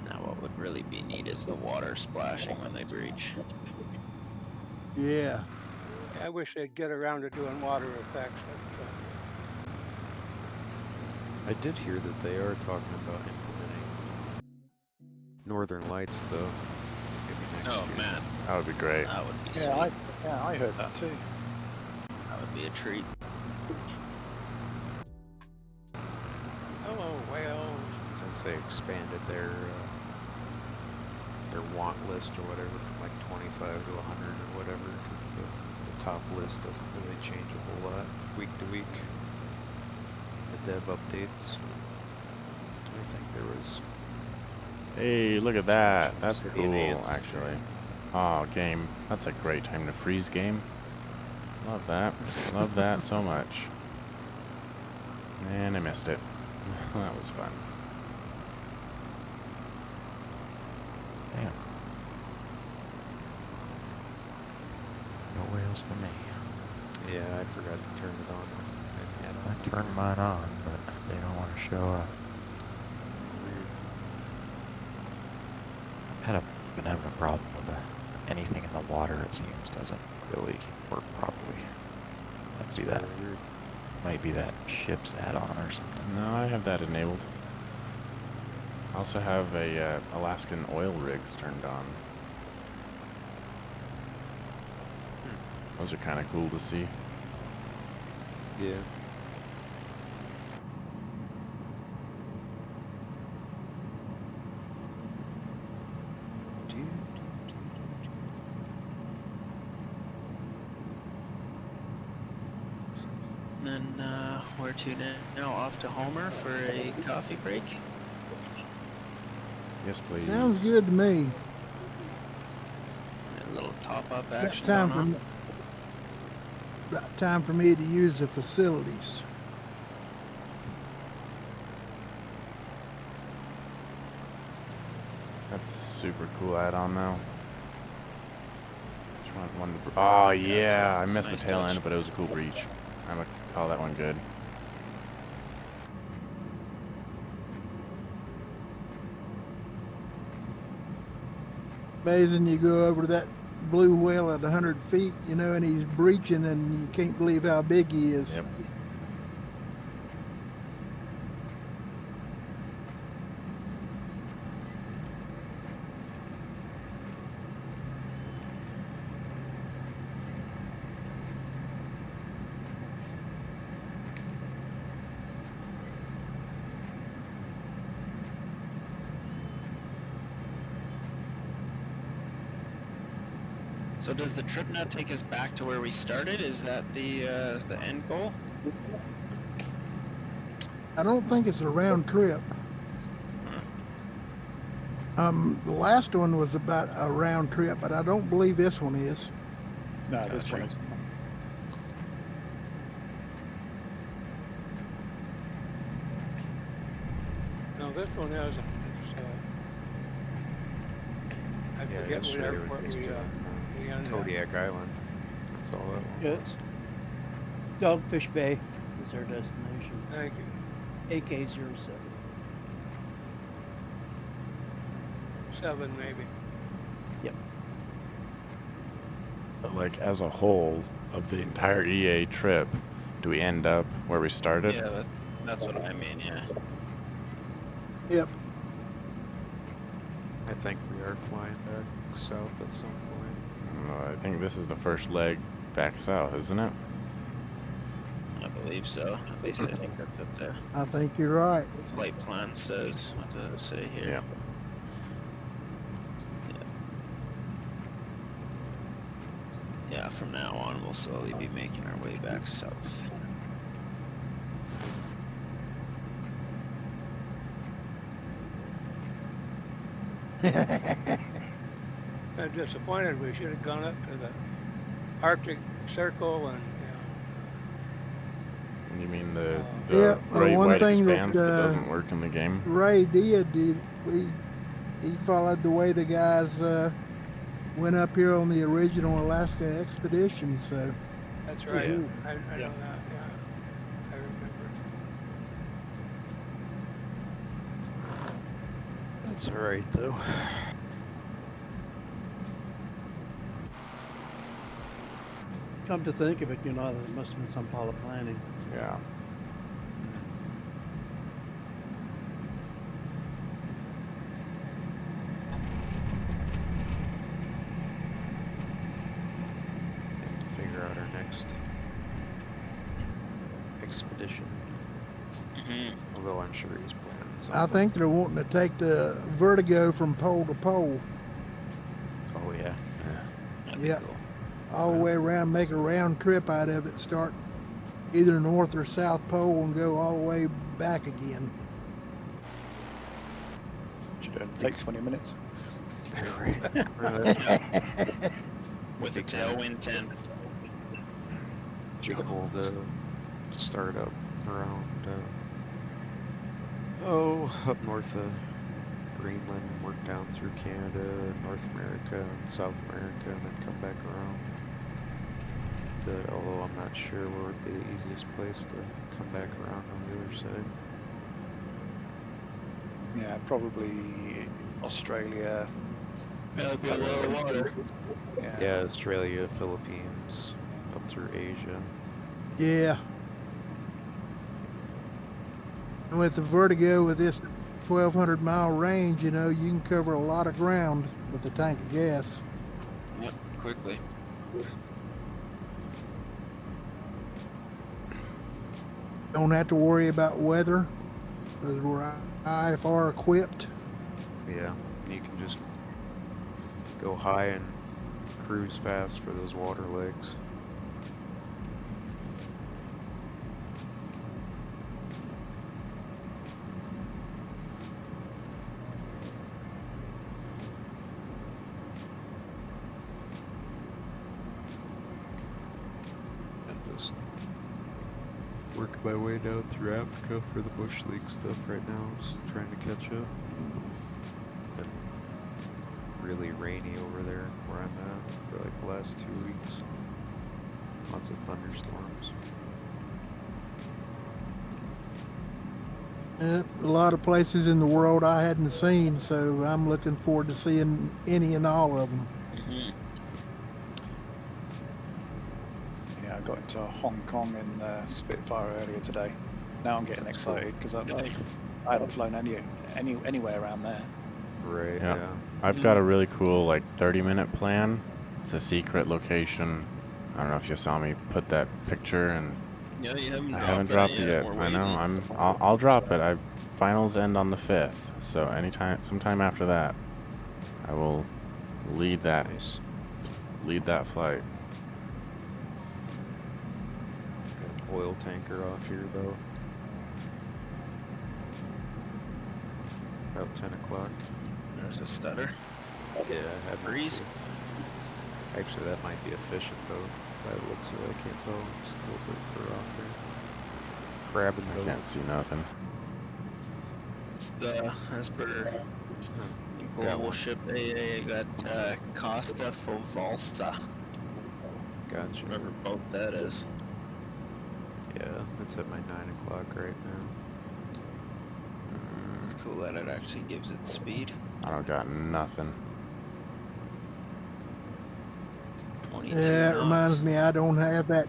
Now what would really be neat is the water splashing when they breach. Yeah. I wish they'd get around to doing water effects. I did hear that they are talking about implementing Northern Lights, though. Maybe next Oh year. man, That would be great. that would be sweet. Yeah, I heard that too. That would be a treat. Hello, whales. Since they expanded their want list or whatever from like 25 to 100 or whatever, because the top list doesn't really change a whole lot week to week. The dev updates. I think there was. Hey, look at that. That's City cool, Enhanced. actually. Oh, game. That's a great time to freeze game. Love that. Love that so much. Man, I missed it. That was fun. Damn. No whales for me. Yeah, I forgot to turn it on. I turned mine on, but they don't want to show up. Been having a problem with anything in the water, it seems, doesn't really work properly. Might be that ship's add-on or something. No, I have that enabled. I also have a Alaskan oil rigs turned on. Those are kind of cool to see. Yeah. And then where to now? Off to Homer for a coffee break. Yes, please. Sounds good to me. A little top-up About action time going on. about time for me to use the facilities. That's super cool add-on though. Which one? Oh yeah, I That's missed nice the tail touch. end, but it was a cool breach. I'm gonna call that one good. Amazing, you go over to that blue whale at 100 feet, and he's breaching, and you can't believe how big he is. Yep. So does the trip now take us back to where we started? Is that the end goal? I don't think it's a round trip. The last one was about a round trip, but I don't believe this one is. No, this Gotcha. one is. No, this one isn't. I Yeah, forget what yesterday airport we used to we ended at. Kodiak Island. That's all that one Yeah. was. Dogfish Bay is our destination. Thank you. AK-07. 7 maybe. Yep. But like as a whole of the entire EA trip, do we end up where we started? Yeah, that's what I mean. Yeah. Yep. I think we are flying back south at some point. I think this is the first leg back south, isn't it? I believe so. At least I think that's what the I think you're right. flight plan says. What does it say here? Yeah. Yeah, from now on, we'll slowly be making our way back south. I'm disappointed. We should have gone up to the Arctic Circle and, You mean the Yeah, bright one white thing that, expanse that doesn't work in the game? Ray did. He followed the way the guys went up here on the original Alaska expedition. So that's right. Yeah. I know that. Yeah, I remember. That's alright though. Come to think of it, there must have been some pile of planning. Yeah. Have to figure out our next expedition. Although I'm sure he's planning something. I think they're wanting to take the Vertigo from pole to pole. Oh yeah. That'd be Yeah. cool. All the way around, make a round trip out of it, start either North or South Pole and go all the way back again. Should only take 20 minutes. With a tailwind 10. Be cool to start up around up north of Greenland, work down through Canada, North America, and South America, and then come back around. Although I'm not sure where would be the easiest place to come back around on the other side. Yeah, probably Australia. That'd be a lot of water. Yeah, Australia, Philippines, up through Asia. Yeah. And with the Vertigo, with this 1,200 mile range, you can cover a lot of ground with a tank of gas. Yep, quickly. Don't have to worry about weather because we're IFR equipped. Yeah, you can just go high and cruise fast for those water legs. And just work my way down through Africa for the Bush League stuff right now, just trying to catch up. Been really rainy over there where I'm at for like the last 2 weeks. Lots of thunderstorms. A lot of places in the world I hadn't seen, so I'm looking forward to seeing any and all of them. Yeah, I got into Hong Kong in Spitfire earlier today. Now I'm getting excited because I haven't flown anywhere around there. Right, Yeah. yeah. I've got a really cool 30-minute plan. It's a secret location. I don't know if you saw me put that picture, and Yeah, you haven't I dropped haven't that dropped it yet. yet. We're I know. waiting. I'll drop it. Finals end on the 5th, so sometime after that, I will lead that flight. Got an oil tanker off here though. About 10 o'clock. There's a stutter. Yeah, I have Freeze. Actually, that might be a fishing boat. By the looks of it, I can't tell. It's a little bit fur off there. Crabbing I boat. can't see nothing. It's the, as per Got global one. ship AA, got Costa Fovalsa. Gotcha. Whatever boat that is. Yeah, it's at my 9 o'clock right now. It's cool that it actually gives it speed. I don't got nothing. 22 Yeah, it knots. reminds me I don't have that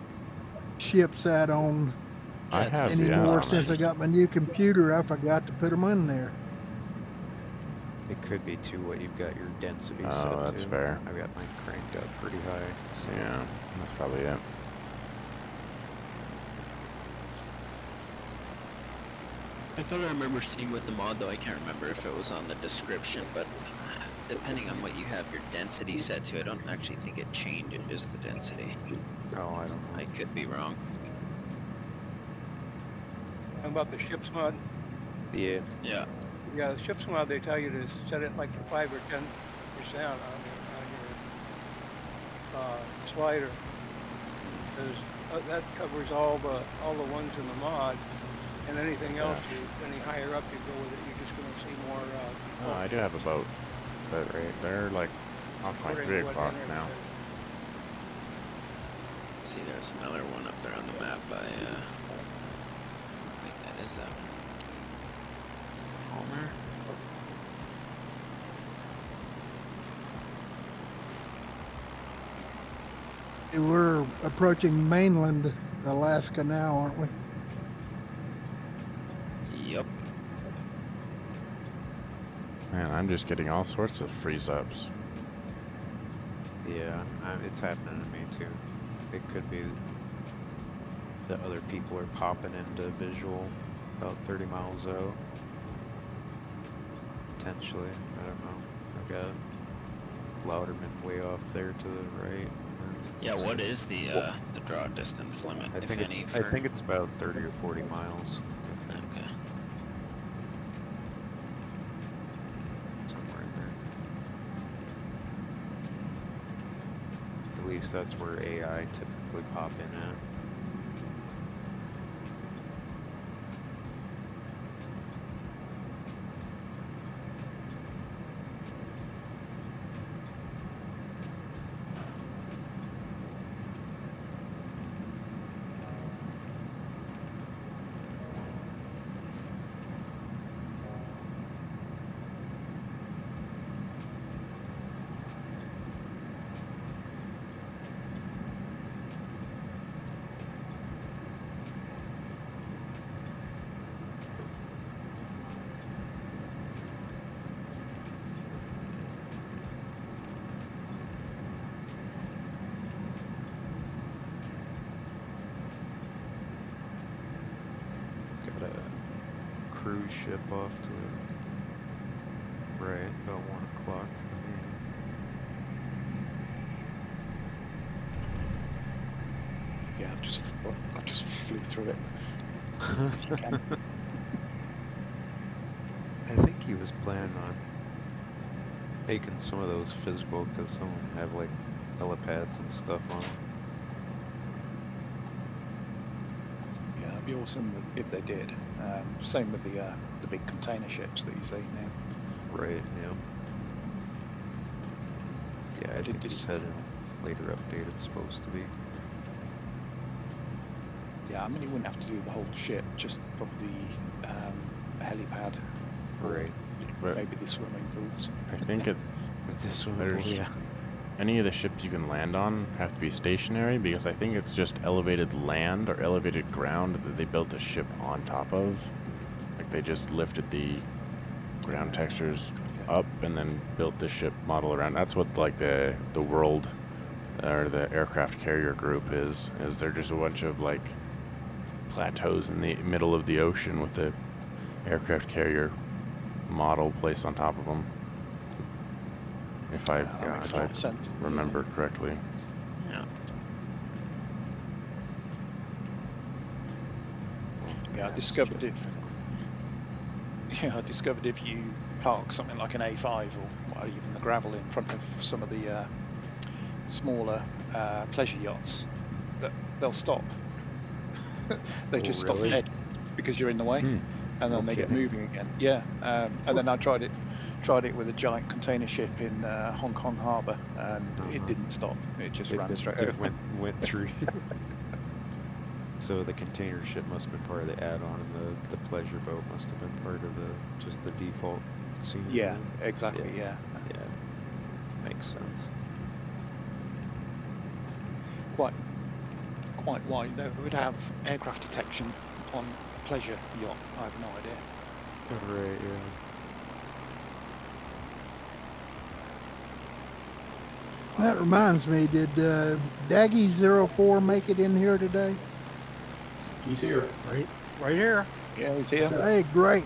ship sat on I it's have mostly the anymore apps. since I got my new computer. I forgot to put them in there. It could be too what you've got your density Oh, set that's to. fair. I've got mine cranked up pretty high. So Yeah, that's probably it. I thought I remember seeing with the mod, though I can't remember if it was on the description, but depending on what you have your density set to, I don't actually think it changes the density. Oh, I don't know. I could be wrong. How about the ship's mod? Yeah. Yeah. Yeah, the ship's mod, they tell you to set it like to 5 or 10% on your slider. Because that covers all the ones in the mod, and anything else, any higher up you go with it, you're just going to see more. Oh, I do have a boat, but they're like off by 3 o'clock now. See, there's another one up there on the map by, wait, that is that one. Homer? We're approaching mainland Alaska now, aren't we? Yep. Man, I'm just getting all sorts of freeze-ups. Yeah, it's happening to me too. It could be that other people are popping into visual about 30 miles out. Potentially, I don't know. I've got Louderman way off there to the right. Yeah, what is the draw distance limit, I if think any? it's I think it's about 30 or 40 miles. I think. Okay. Somewhere in there. At least that's where AI typically pop in at. Got a cruise ship off to the right, about 1 o'clock from here. Yeah, I just flew through it. If you can. I think he was planning on making some of those physical because some of them have like helipads and stuff on them. Yeah, it'd be awesome if they did. Same with the big container ships that you see now. Right, yeah. Yeah, I think he said in a later update it's supposed to be. Yeah, I mean, you wouldn't have to do the whole ship, just probably a helipad. Right. But maybe the swimming pools. I think yeah. Any of the ships you can land on have to be stationary, because I think it's just elevated land or elevated ground that they built a ship on top of. Like they just lifted the ground textures up and then built the ship model around. That's what like the world or the aircraft carrier group is they're just a bunch of like plateaus in the middle of the ocean with the aircraft carrier model placed on top of them. If I remember correctly. Yeah. Yeah, I discovered it. Yeah, I discovered if you park something like an A5 or even the gravel in front of some of the smaller pleasure yachts, that they'll stop. They just stop dead because you're in the way, and then they get moving again. Yeah, and then I tried it with a giant container ship in Hong Kong Harbour, and it didn't stop. It just ran straight over. Went through. So the container ship must have been part of the add-on, and the pleasure boat must have been part of just the default scene. Yeah, exactly. Yeah. Yeah, makes sense. quite why they would have aircraft detection on a pleasure yacht. I have no idea. Right, yeah. That reminds me, did Daggy04 make it in here today? He's here. Right here. Yeah, it's here. Hey, great.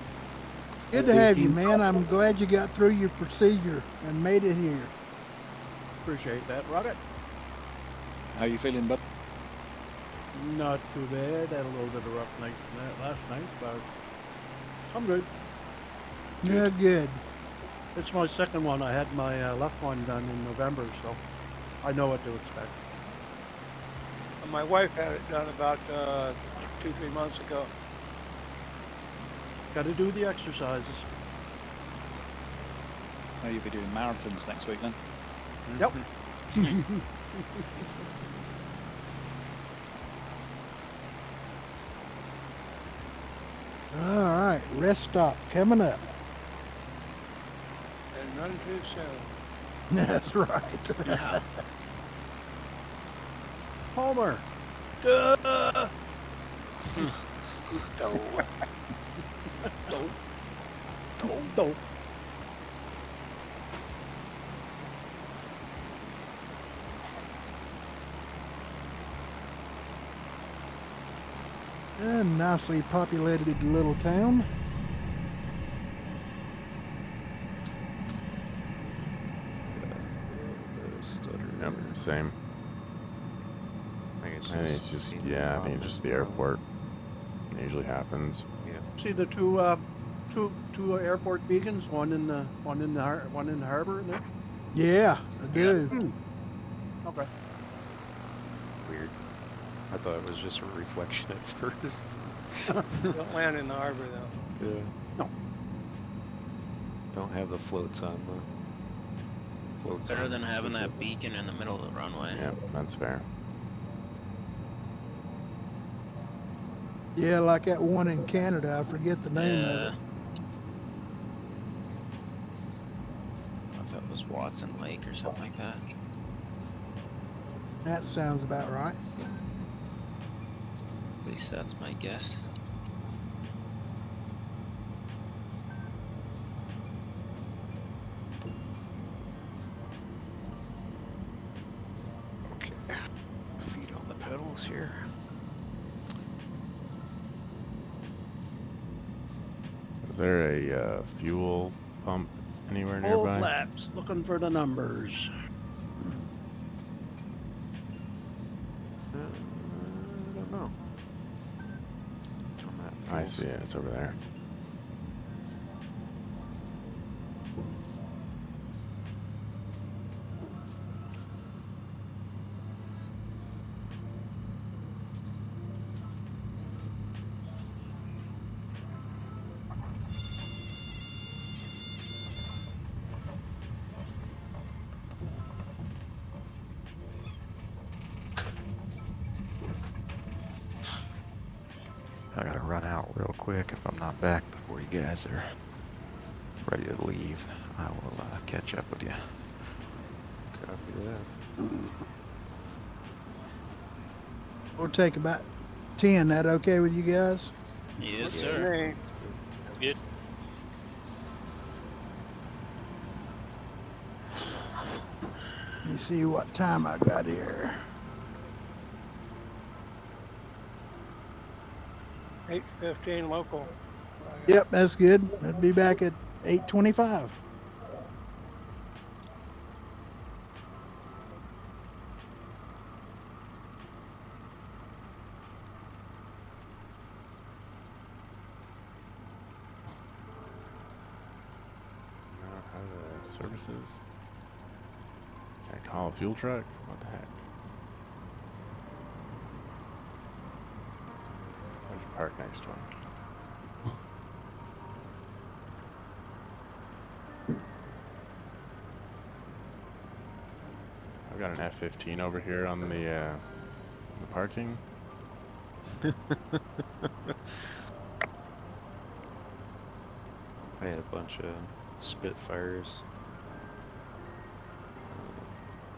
Good to have you, man. I'm glad you got through your procedure and made it here. Appreciate that, Rocket. How you feeling, bud? Not too bad. Had a little bit of rough night last night, but I'm good. Yeah, good. It's my second one. I had my left one done in November, so I know what to expect. My wife had it done about 2-3 months ago. Got to do the exercises. Oh, you'll be doing marathons next week then? Yep. All right, rest stop coming up. And none too soon. That's right. Yeah. Homer. Duh. Don't. A nicely populated little town. Yep, same. I think I think it's just, yeah, I think it's just the airport. It usually happens. Yeah. See the two airport beacons, one in the harbor in there. Yeah, I do. Okay. Weird. I thought it was just a reflection at first. Don't land in the harbor though. Yeah. No. Don't have the floats on the. Floats Better on than the having ship. that beacon in the middle of the runway. Yep, that's fair. Yeah, like that one in Canada. I forget the name of it. I thought it was Watson Lake or something like that. That sounds about right. At least that's my guess. Okay. Feet on the pedals here. Is there a fuel pump anywhere Old nearby? flaps, looking for the numbers. I don't know. On that I fuel see it. It's over there. I gotta run out real quick. If I'm not back before you guys are ready to leave, I will catch up with you. Copy that. We'll take about 10. That okay with you guys? Yes, Hey, sir. That's good. Let me see what time I got here. 8:15 local. Yep, that's good. I'll be back at 8:25. How the services? Can I call a fuel truck? What the heck? Where's your park next one? I've got an F-15 over here on the parking. I had a bunch of Spitfires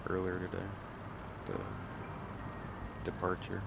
earlier today. departure.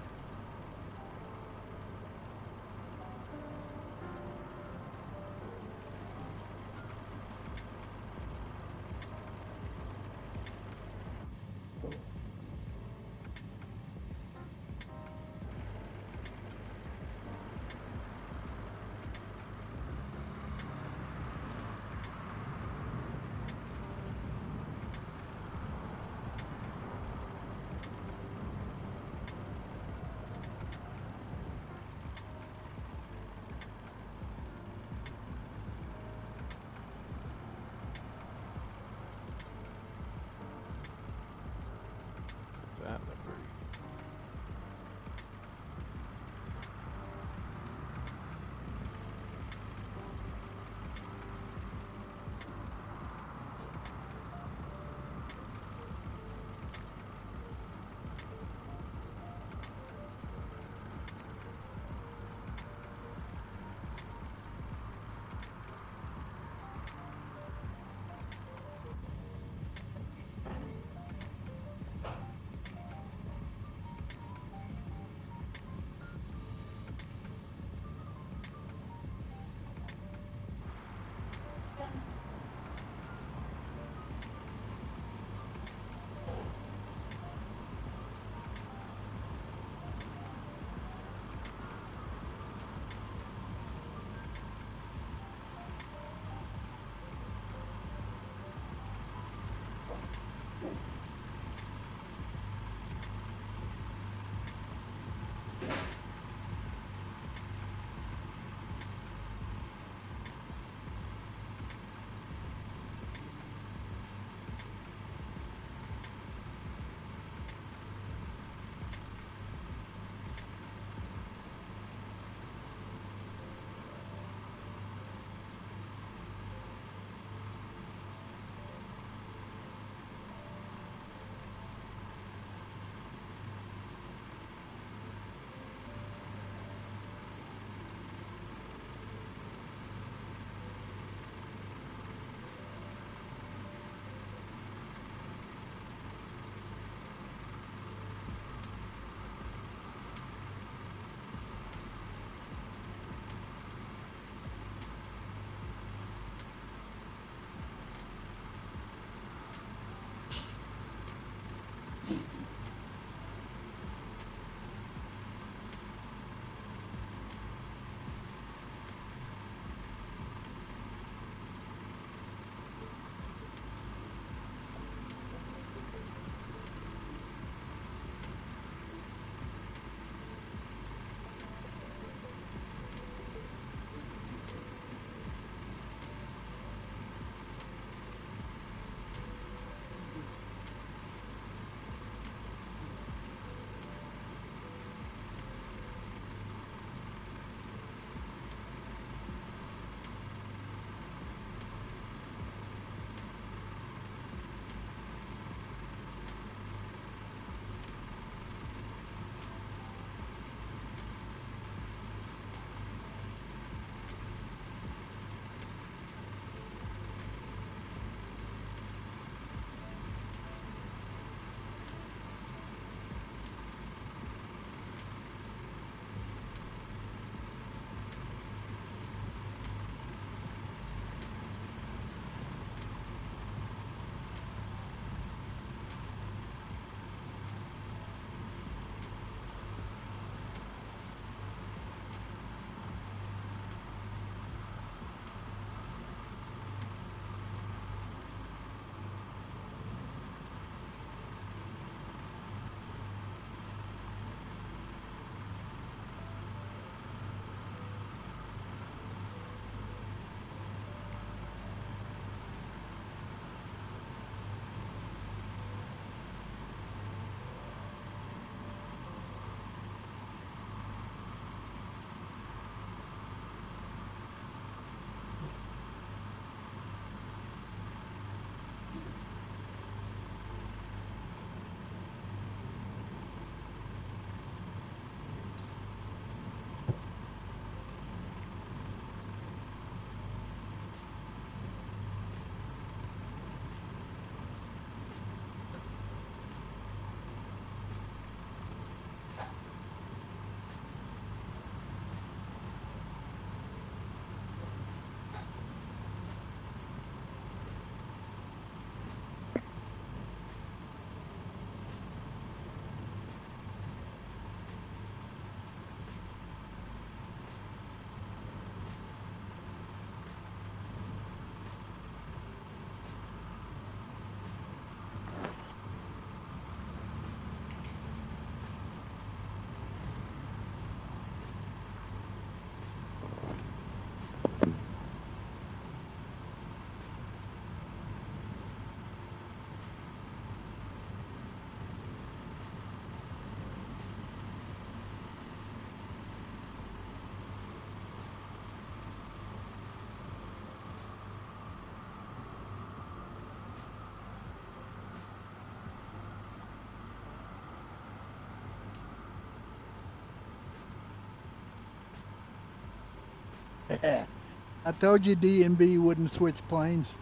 I told you D&B wouldn't switch planes.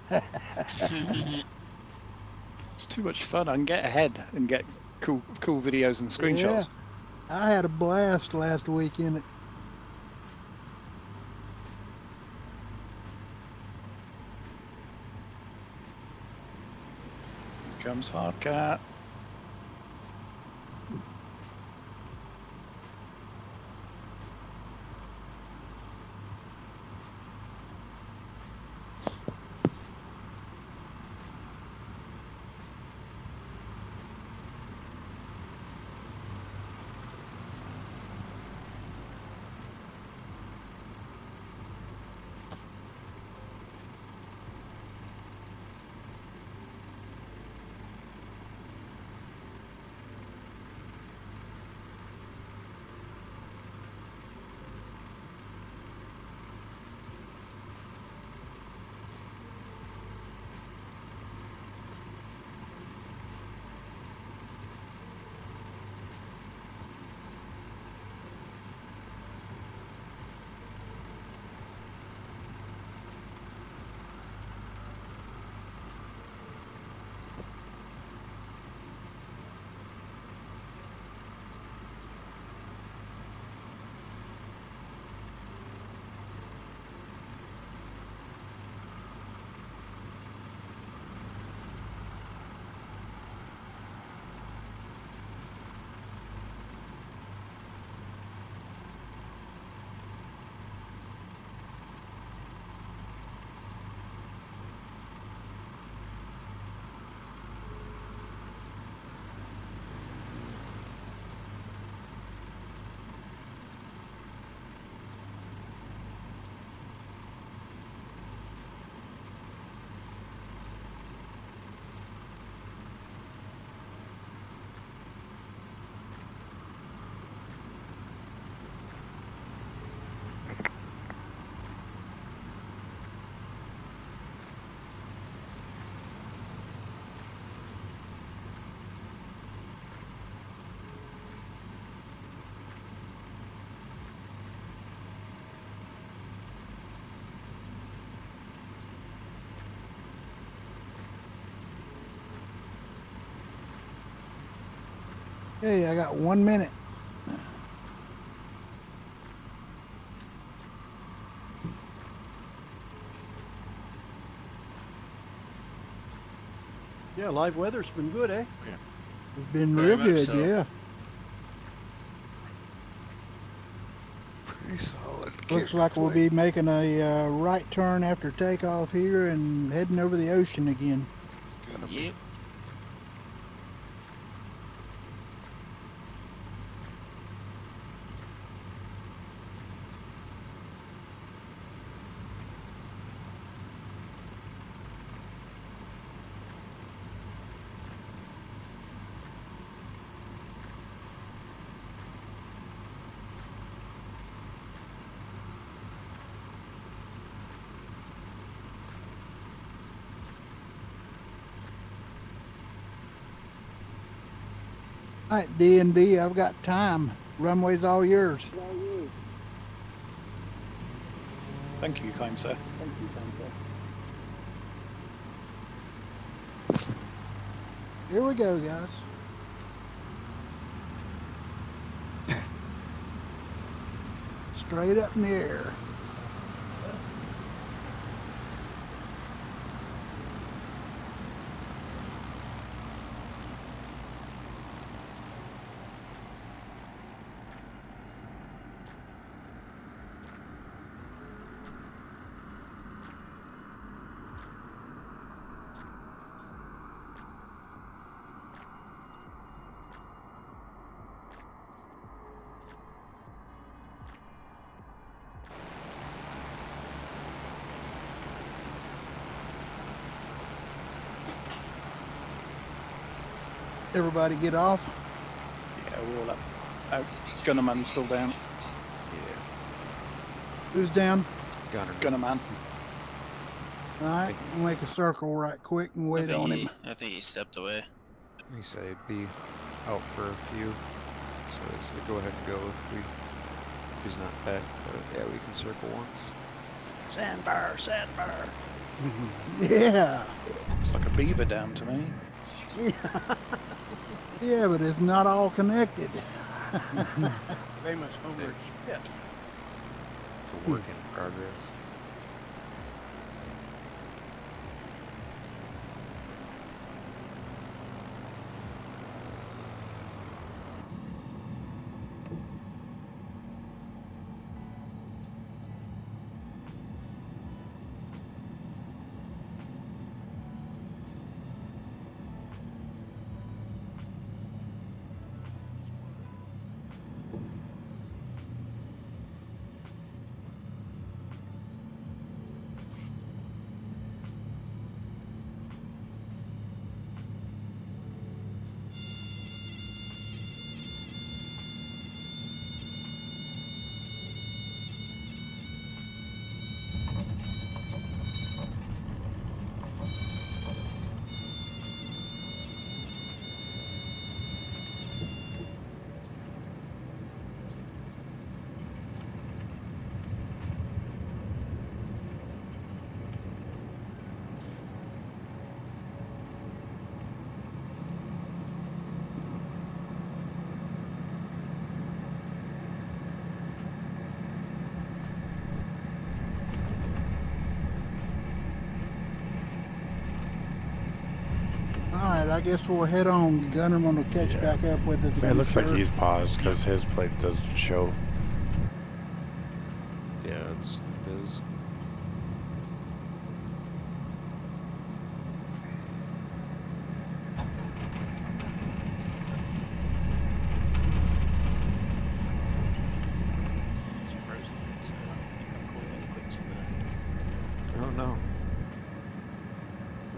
It's too much fun. I can get ahead and get cool videos and screenshots. Yeah, I had a blast last weekend. Here comes Hardcat. Hey, I got 1 minute. Yeah, live weather's been good, eh? It's been Very real much good, so. yeah. Pretty solid. Looks like we'll be making a right turn after takeoff here and heading over the ocean again. Yep. All right, D&B, I've got time. Runway's all yours. Thank you, kind sir. Here we go, guys. Straight up in the air. Everybody get off. Yeah, we're all up. Gunnerman's still down. Who's down? Gunnerman. All right, we'll make a circle right quick and wait on him. I think he stepped away. He said he'd be out for a few, so I said go ahead and go if he's not back. But yeah, we can circle once. Sandbar, sandbar. Yeah. It's like a beaver dam to me. Yeah, but it's not all connected. Famous Homer's pit. It's a work in progress. All right, I guess we'll head on. Gunnerman will catch Yeah. back up with us. It I'm looks like sure. he's paused because his plate doesn't show. Yeah, it is. It's frozen, so I'm calling it quits in a minute. Oh no.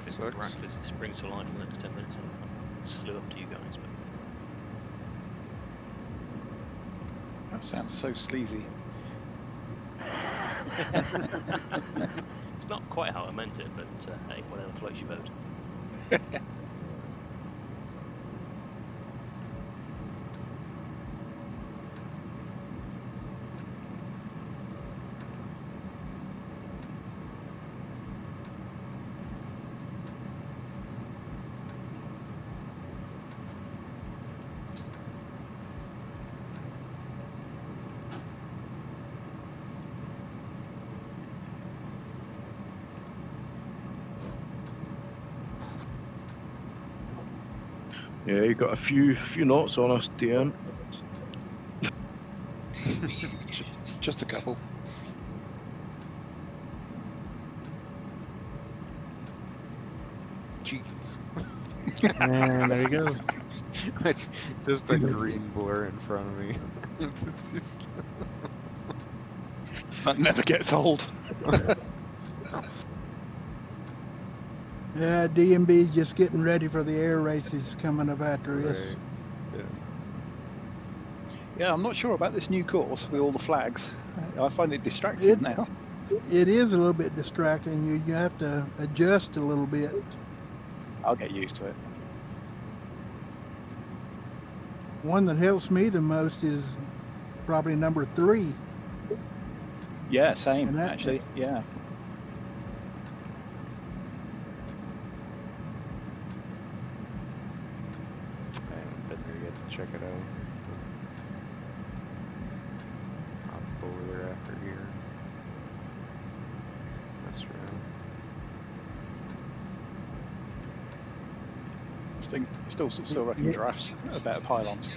It Sucks. miraculously springs to life in the next 10 minutes and I slew up to you guys. But That sounds so sleazy. it's not quite how I meant it, but hey, whatever floats your boat. Yeah, you got a few knots on us, Dan. Just a couple. Jeez. And there he goes. It's just a green blur in front of me. It's just... That never gets old. Yeah, DMB just getting ready for the air races coming up after this. Right. Yeah. Yeah, I'm not sure about this new course with all the flags. I find it distracting now. It is a little bit distracting. You have to adjust a little bit. I'll get used to it. One that helps me the most is probably number 3. Yeah, same, And that- actually. Yeah. I haven't been there yet to check it out. Hop over there after here. Mess around. Still reckon giraffes are better pylons.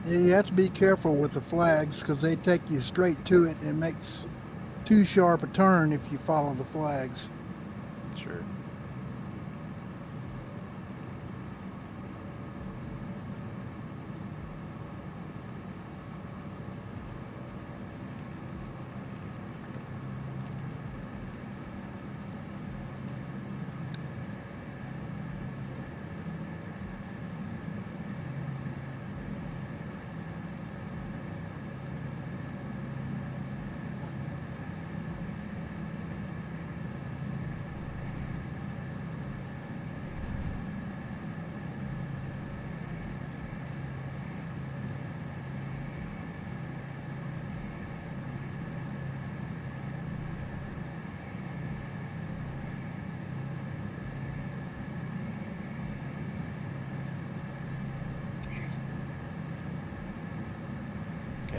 Yeah, you have to be careful with the flags because they take you straight to it and it makes too sharp a turn if you follow the flags. Sure.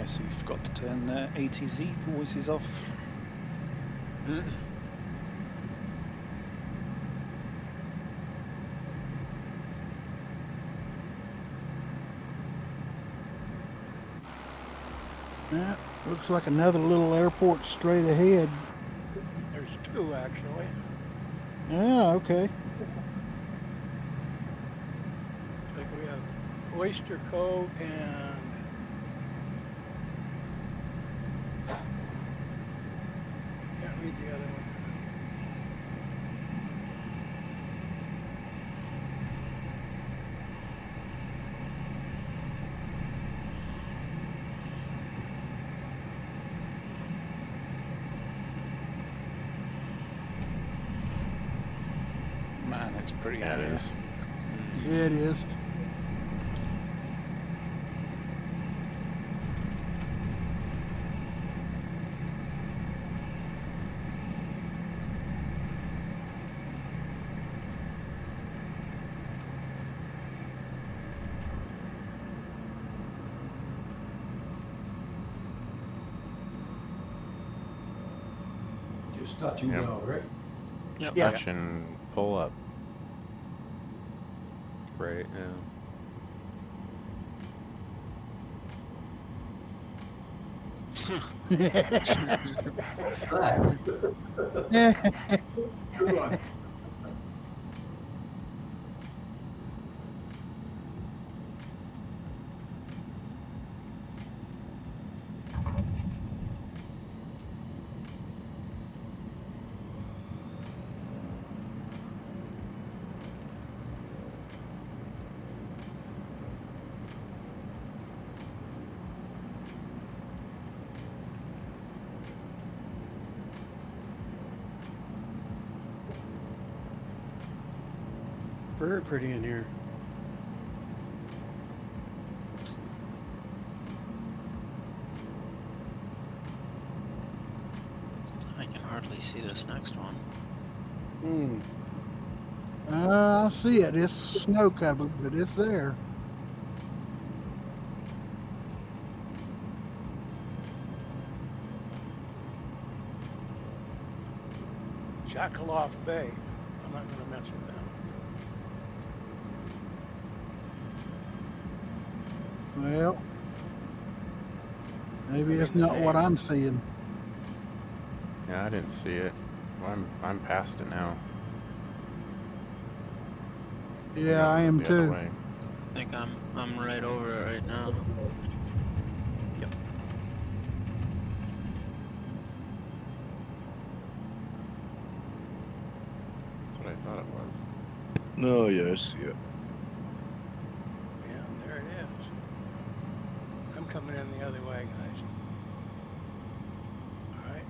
so you forgot to turn ATZ voices off. Yeah, looks like another little airport straight ahead. There's two actually. Yeah, okay. Looks like we have Oyster Cove and can't read the other one. Man, it's pretty. Yeah, it is. Yeah, it is. Just touching Yep. down, right? Yep. Yeah. Touch and pull up. Right, yeah. Good one. Very pretty in here. I can hardly see this next one. Hmm. I see it. It's snow covered, but it's there. Shakaloff Bay. I'm not gonna mess with them. Well, maybe it's not what I'm seeing. Yeah, I didn't see it. I'm past it now. Yeah, I am The other too. way. I think I'm right over it right now. Yep. That's what I thought it was. No, yes, yeah. Yeah, there it is. I'm coming in the other way, guys. All right.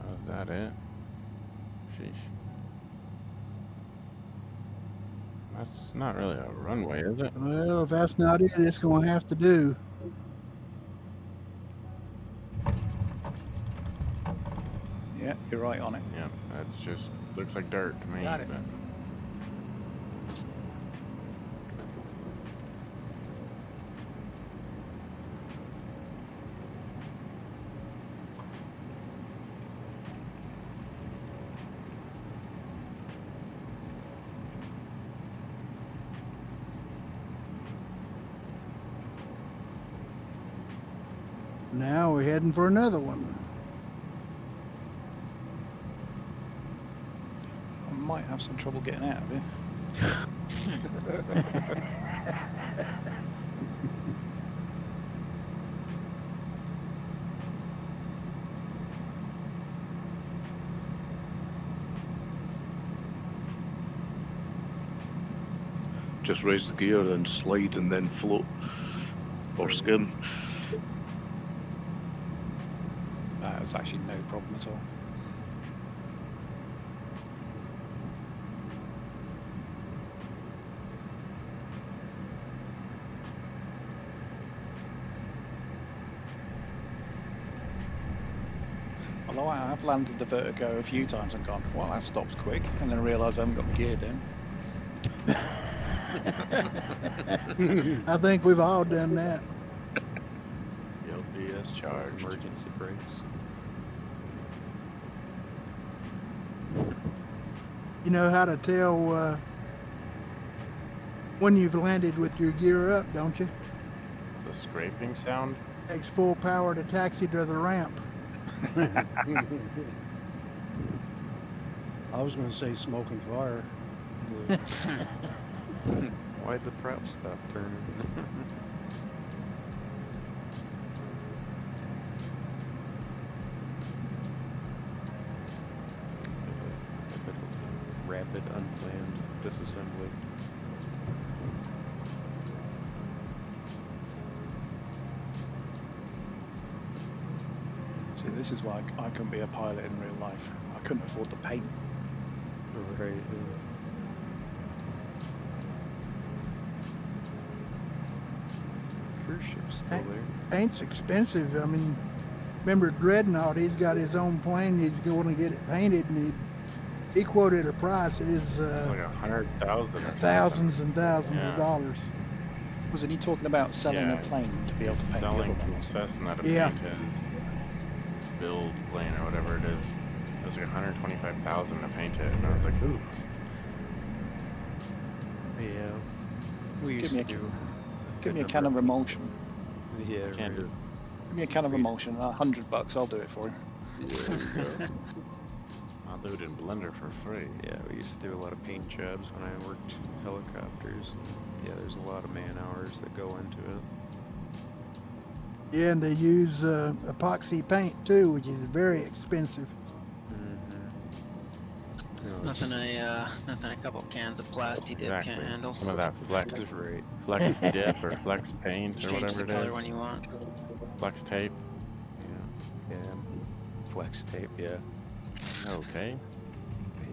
Oh, is that it? Sheesh. That's not really a runway, is it? Well, if that's not it, it's going to have to do. Yeah, you're right on it. Yep, that's just looks like dirt to me. Got it. But Now we're heading for another one. I might have some trouble getting out of it. Just raise the gear and slide and then float or skim. That was actually no problem at all. Although I have I've landed the vertigo a few times and gone, well, that stopped quick, and then realised I haven't got my gear down. I think we've all done that. Guilty as Those charged. emergency brakes. You know how to tell when you've landed with your gear up, don't you? The scraping sound? Takes full power to taxi to the ramp. I was going to say smoke and fire. Why'd the prop stop turning? Rapid unplanned disassembly. See, this is why I couldn't be a pilot in real life. I couldn't afford the paint. Right. Cruise ship's still there. Paint's expensive. I mean, remember Dreadnought? He's got his own plane. He's going to get it painted, and he quoted a price. It is It's like 100,000. thousands and thousands of dollars. Wasn't he talking about selling a plane to be able to paint the Selling other from one? Cessna to Yeah. paint his build plane or whatever it is. It was like 125,000 to paint it, and I was like, ooh. Yeah. We Give used me to a- do. Give me a good can of number emulsion. Yeah, Can right. do. Give me a can of emulsion. $100, I'll do it for you. I'll do it in Blender for free. Yeah, we used to do a lot of paint jobs when I worked helicopters. Yeah, there's a lot of man hours that go into it. Yeah, and they use epoxy paint too, which is very expensive. Nothing a couple cans of plastic dip Exactly. can't handle. Some of that flex Right. flex dip or flex paint or Change whatever the it color is. when you want. Flex tape. Yeah. Flex tape, yeah. Okay.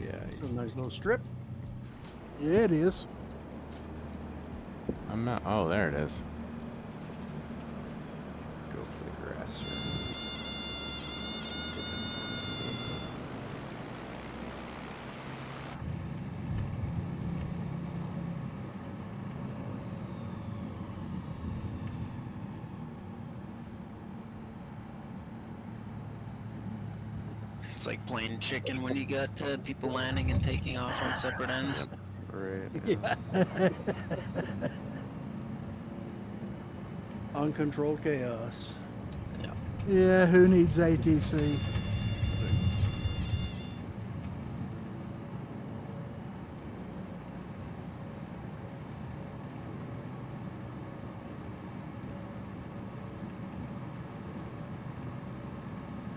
Yeah. A nice little strip. Yeah, it is. I'm not. Oh, there it is. Go for the grass. It's like playing chicken when you got people landing and taking off on separate ends. Right. Yeah. Uncontrolled chaos. Yeah, who needs ATC?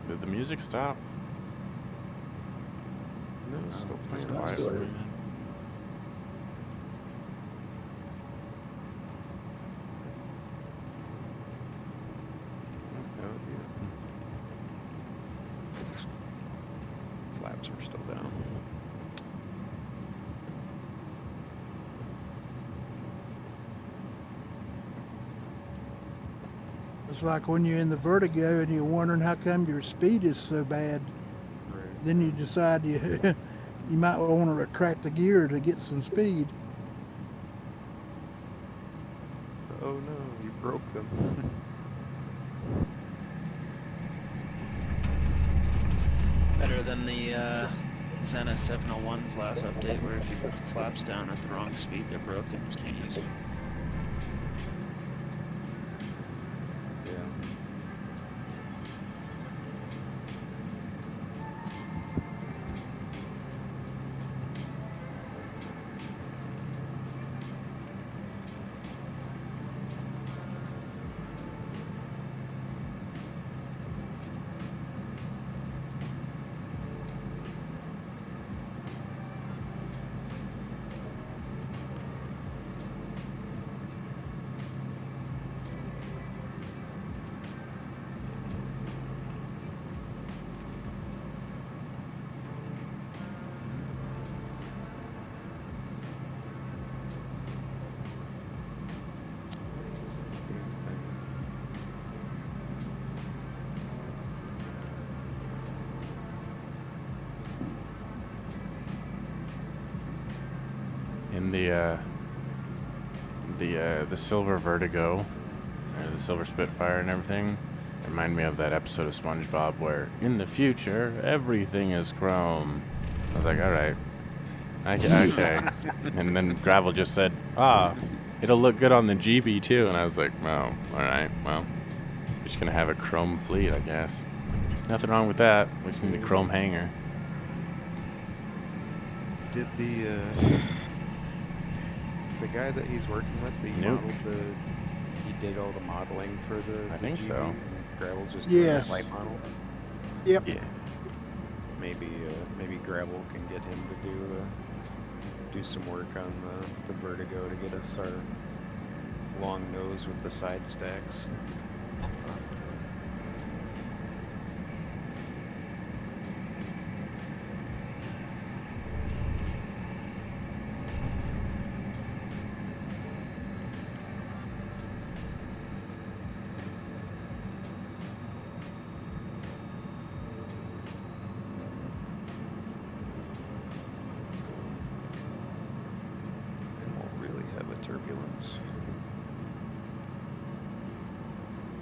Did the music stop? No, it's still It's playing. quiet for a minute. Flaps are still down. It's like when you're in the vertigo and you're wondering how come your speed is so bad. Right. Then you decide you you might want to retract the gear to get some speed. Oh no, you broke them. Better than the Xena 701's last update, where if you put the flaps down at the wrong speed, they're broken. You can't use them. Yeah. in the silver Vertigo, the silver Spitfire and everything. Remind me of that episode of SpongeBob where, in the future, everything is chrome. I was like, all right, okay. And then Gravel just said, it'll look good on the GB too. And I was like, oh, all right, well, we're just gonna have a chrome fleet, I guess. Nothing wrong with that. We just need a chrome hanger. Did the guy that he's working with, he did all the modeling for the I think GV, so. and Gravel's just doing the Yes. flight model. Yep. Yeah. Maybe Gravel can get him to do some work on the Vertigo to get us our long nose with the side stacks. Turbulence.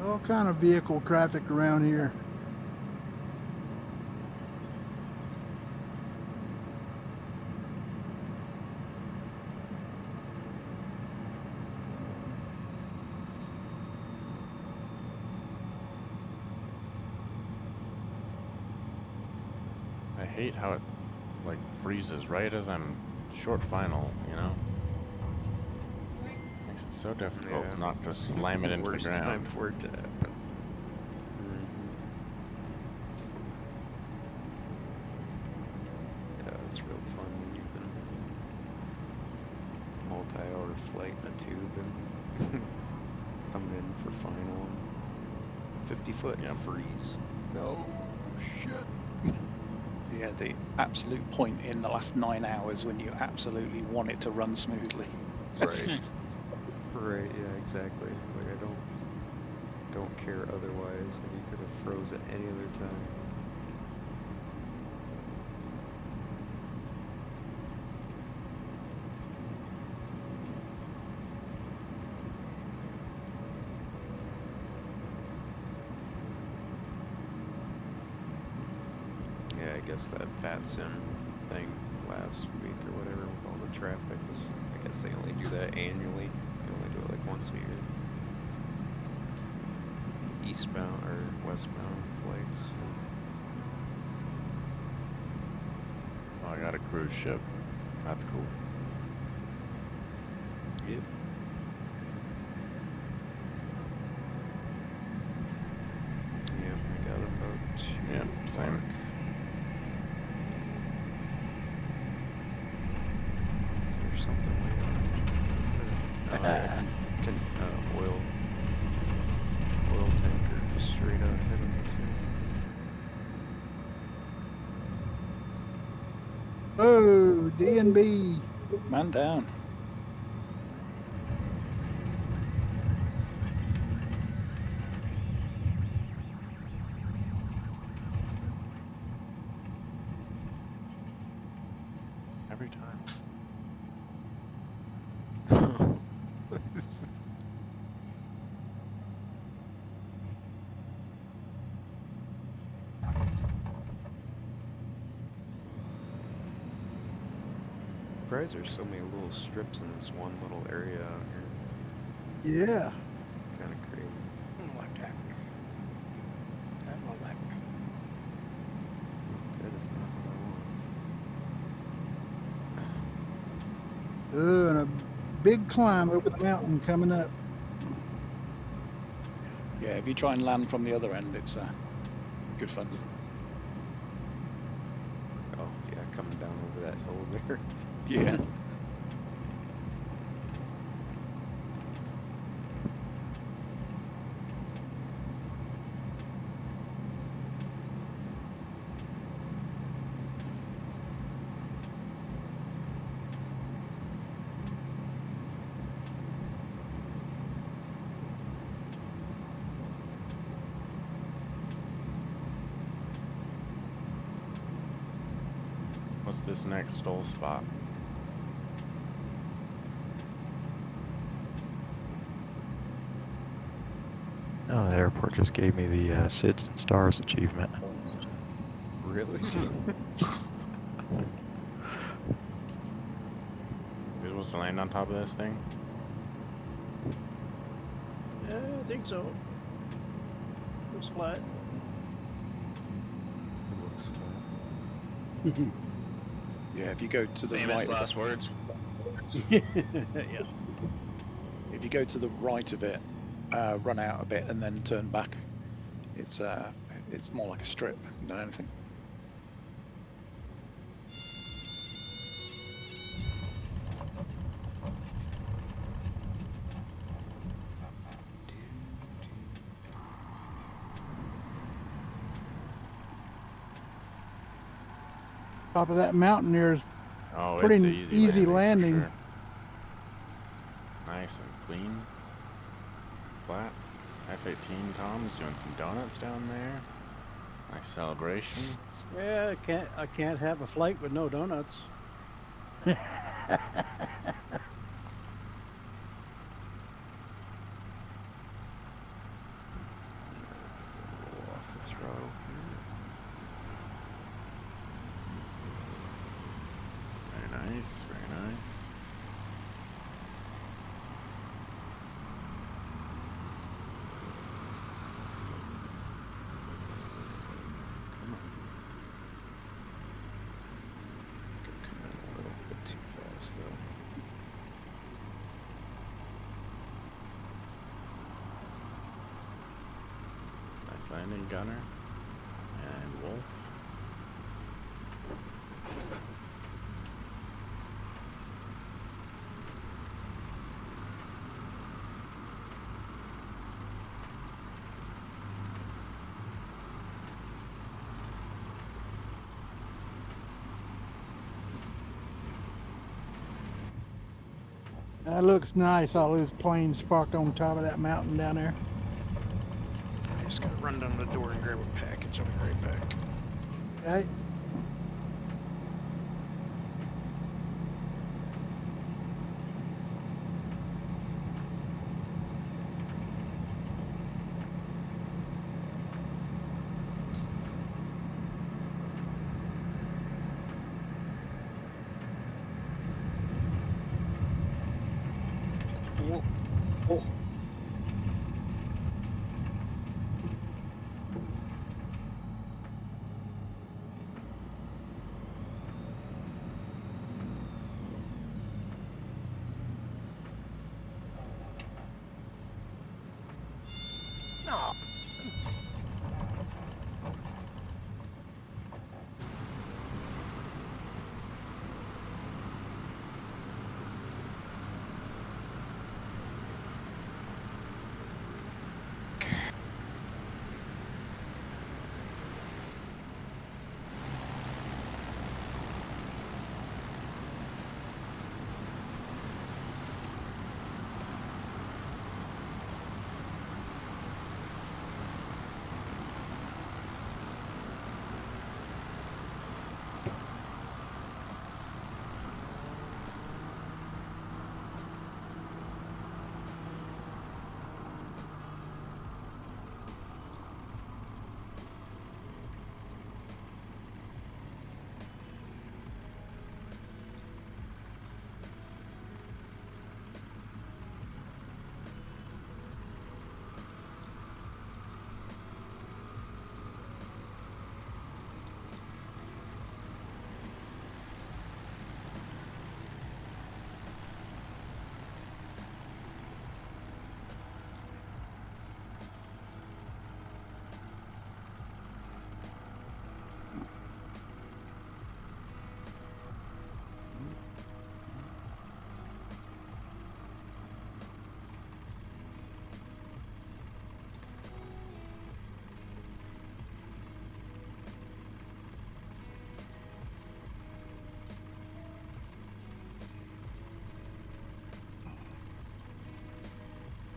All kind of vehicle traffic around here. I hate how it like freezes right as I'm short final, you know? Makes it so difficult not to slam it into the ground. Time for it to happen. Yeah, it's real fun when you can multi-hour flight in a tube and come in for final. 50 foot freeze. No shit. Yeah, the absolute point in the last 9 hours when you absolutely want it to run smoothly. Right. Right, yeah, exactly. It's like I don't care otherwise, and you could have froze at any other time. Yeah, I guess that PatSim thing last week or whatever with all the traffic was, I guess they only do that annually. They only do it like once a year. Eastbound or westbound flights. Oh, I got a cruise ship. That's cool. Yep. Yep, I got about 2 Yeah, same. There's something way on. Oil tanker just straight out ahead of me too. Oh, D&B. Man down. Every time. Surprised there's so many little strips in this one little area out here. Yeah. Kind of crazy. What that? I don't know that. That is not what I want. And a big climb over the mountain coming up. Yeah, if you try and land from the other end, it's good fun. Oh, yeah, coming down over that hill there. Yeah. What's this next STOL spot? Oh, the airport just gave me the SIDS and Stars achievement. Really? You're supposed to land on top of this thing? Yeah, I think so. Looks flat. It looks flat. Yeah, if you go to the Famous right, last words. Yeah. if you go to the right of it, run out a bit and then turn back, it's more like a strip than anything. Top of that mountain there is Oh, pretty it's an easy for landing. sure. Nice and clean. Flat. F-18 Tom's doing some donuts down there. Nice celebration. Yeah, I can't have a flight with no donuts. Off the throttle here. Very nice, very nice. Come on. I think I'm coming a little bit too fast though. Nice landing, Gunner. And Wolf. That looks nice, all those planes parked on top of that mountain down there. I just gotta run down the door and grab a package. I'll be right back. Okay. No.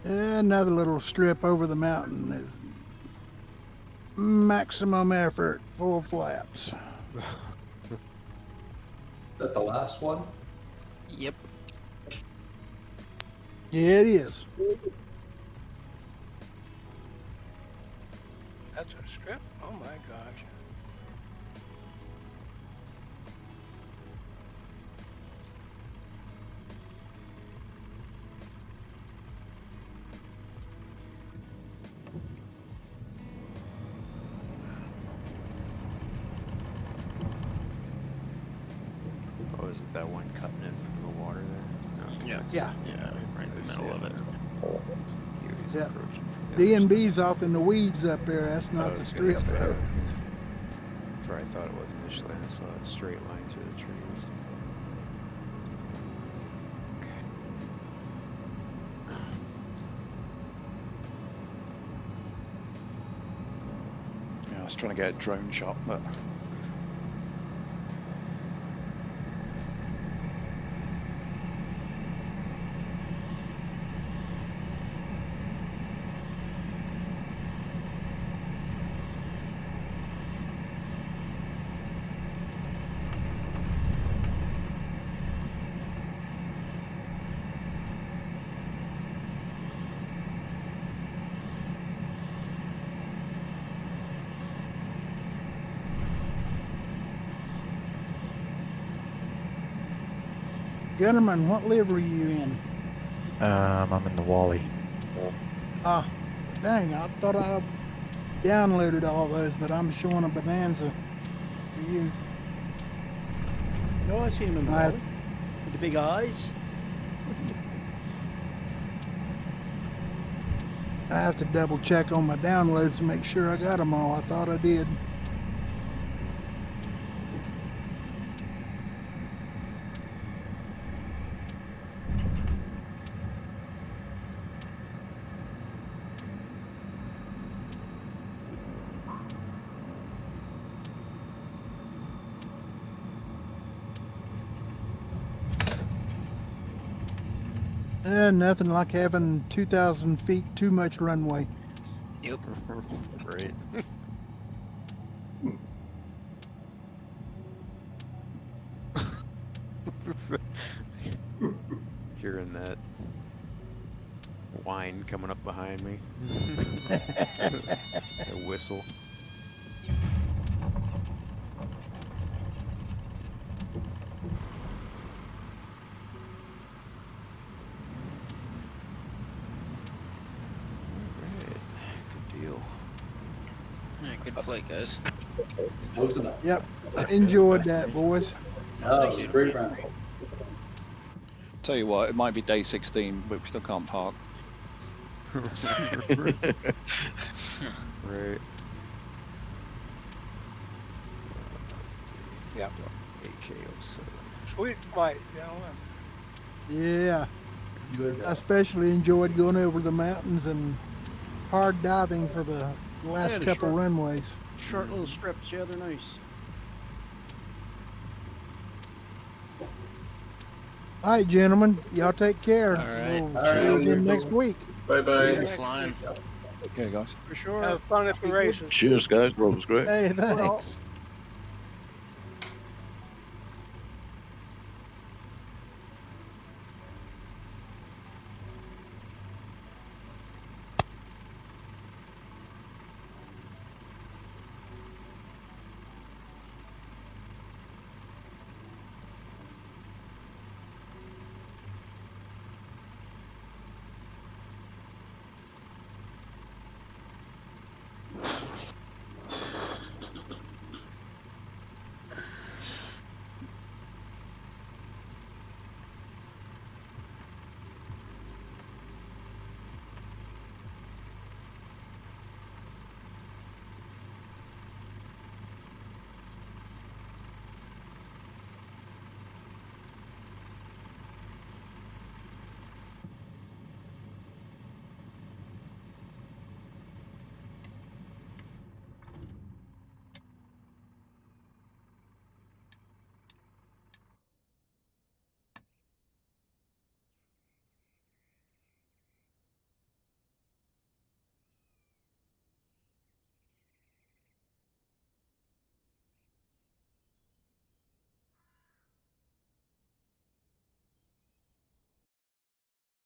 Another little strip over the mountain is maximum effort, full flaps. Is that the last one? Yep. Yeah, it is. That's a strip? Oh my gosh. Oh, is it that one cutting in from the water there? Okay. Yeah. Yeah. Yeah, right in the middle of it. He was Yeah. approaching from the other D&B's side. off in the weeds up there. That's I not the was gonna strip. say, though. that's where I thought it was initially. I saw a straight line through the trees. Yeah, I was trying to get a drone shot, but Gentlemen, what livery are you in? I'm in the Wally. Ah, dang, I thought I downloaded all those, but I'm showing a Bonanza for you. No, I see him in the I- valley. With the big eyes. I have to double check on my downloads to make sure I got them all. I thought I did. Nothing like having 2,000 feet too much runway. Yep. Right. Hearing that whine coming up behind me. A whistle. Alright, good deal. Yeah, good flight, guys. Close enough. Yep, enjoyed that, boys. Oh, it's a great round. tell you what, it might be day 16, but we still can't park. Right. Yep. AK-07. Sweet flight, gentlemen. Yeah, Good. I especially enjoyed going over the mountains and hard diving for the last Yeah, the couple short- runways. Short little strips. Yeah, they're nice. All right, gentlemen, y'all take care. All right. We'll All see right, you you again too. next week. Bye-bye. Good flying. Okay, guys. For sure. Have fun at the races. Cheers, guys. That was great. Hey, Well, thanks.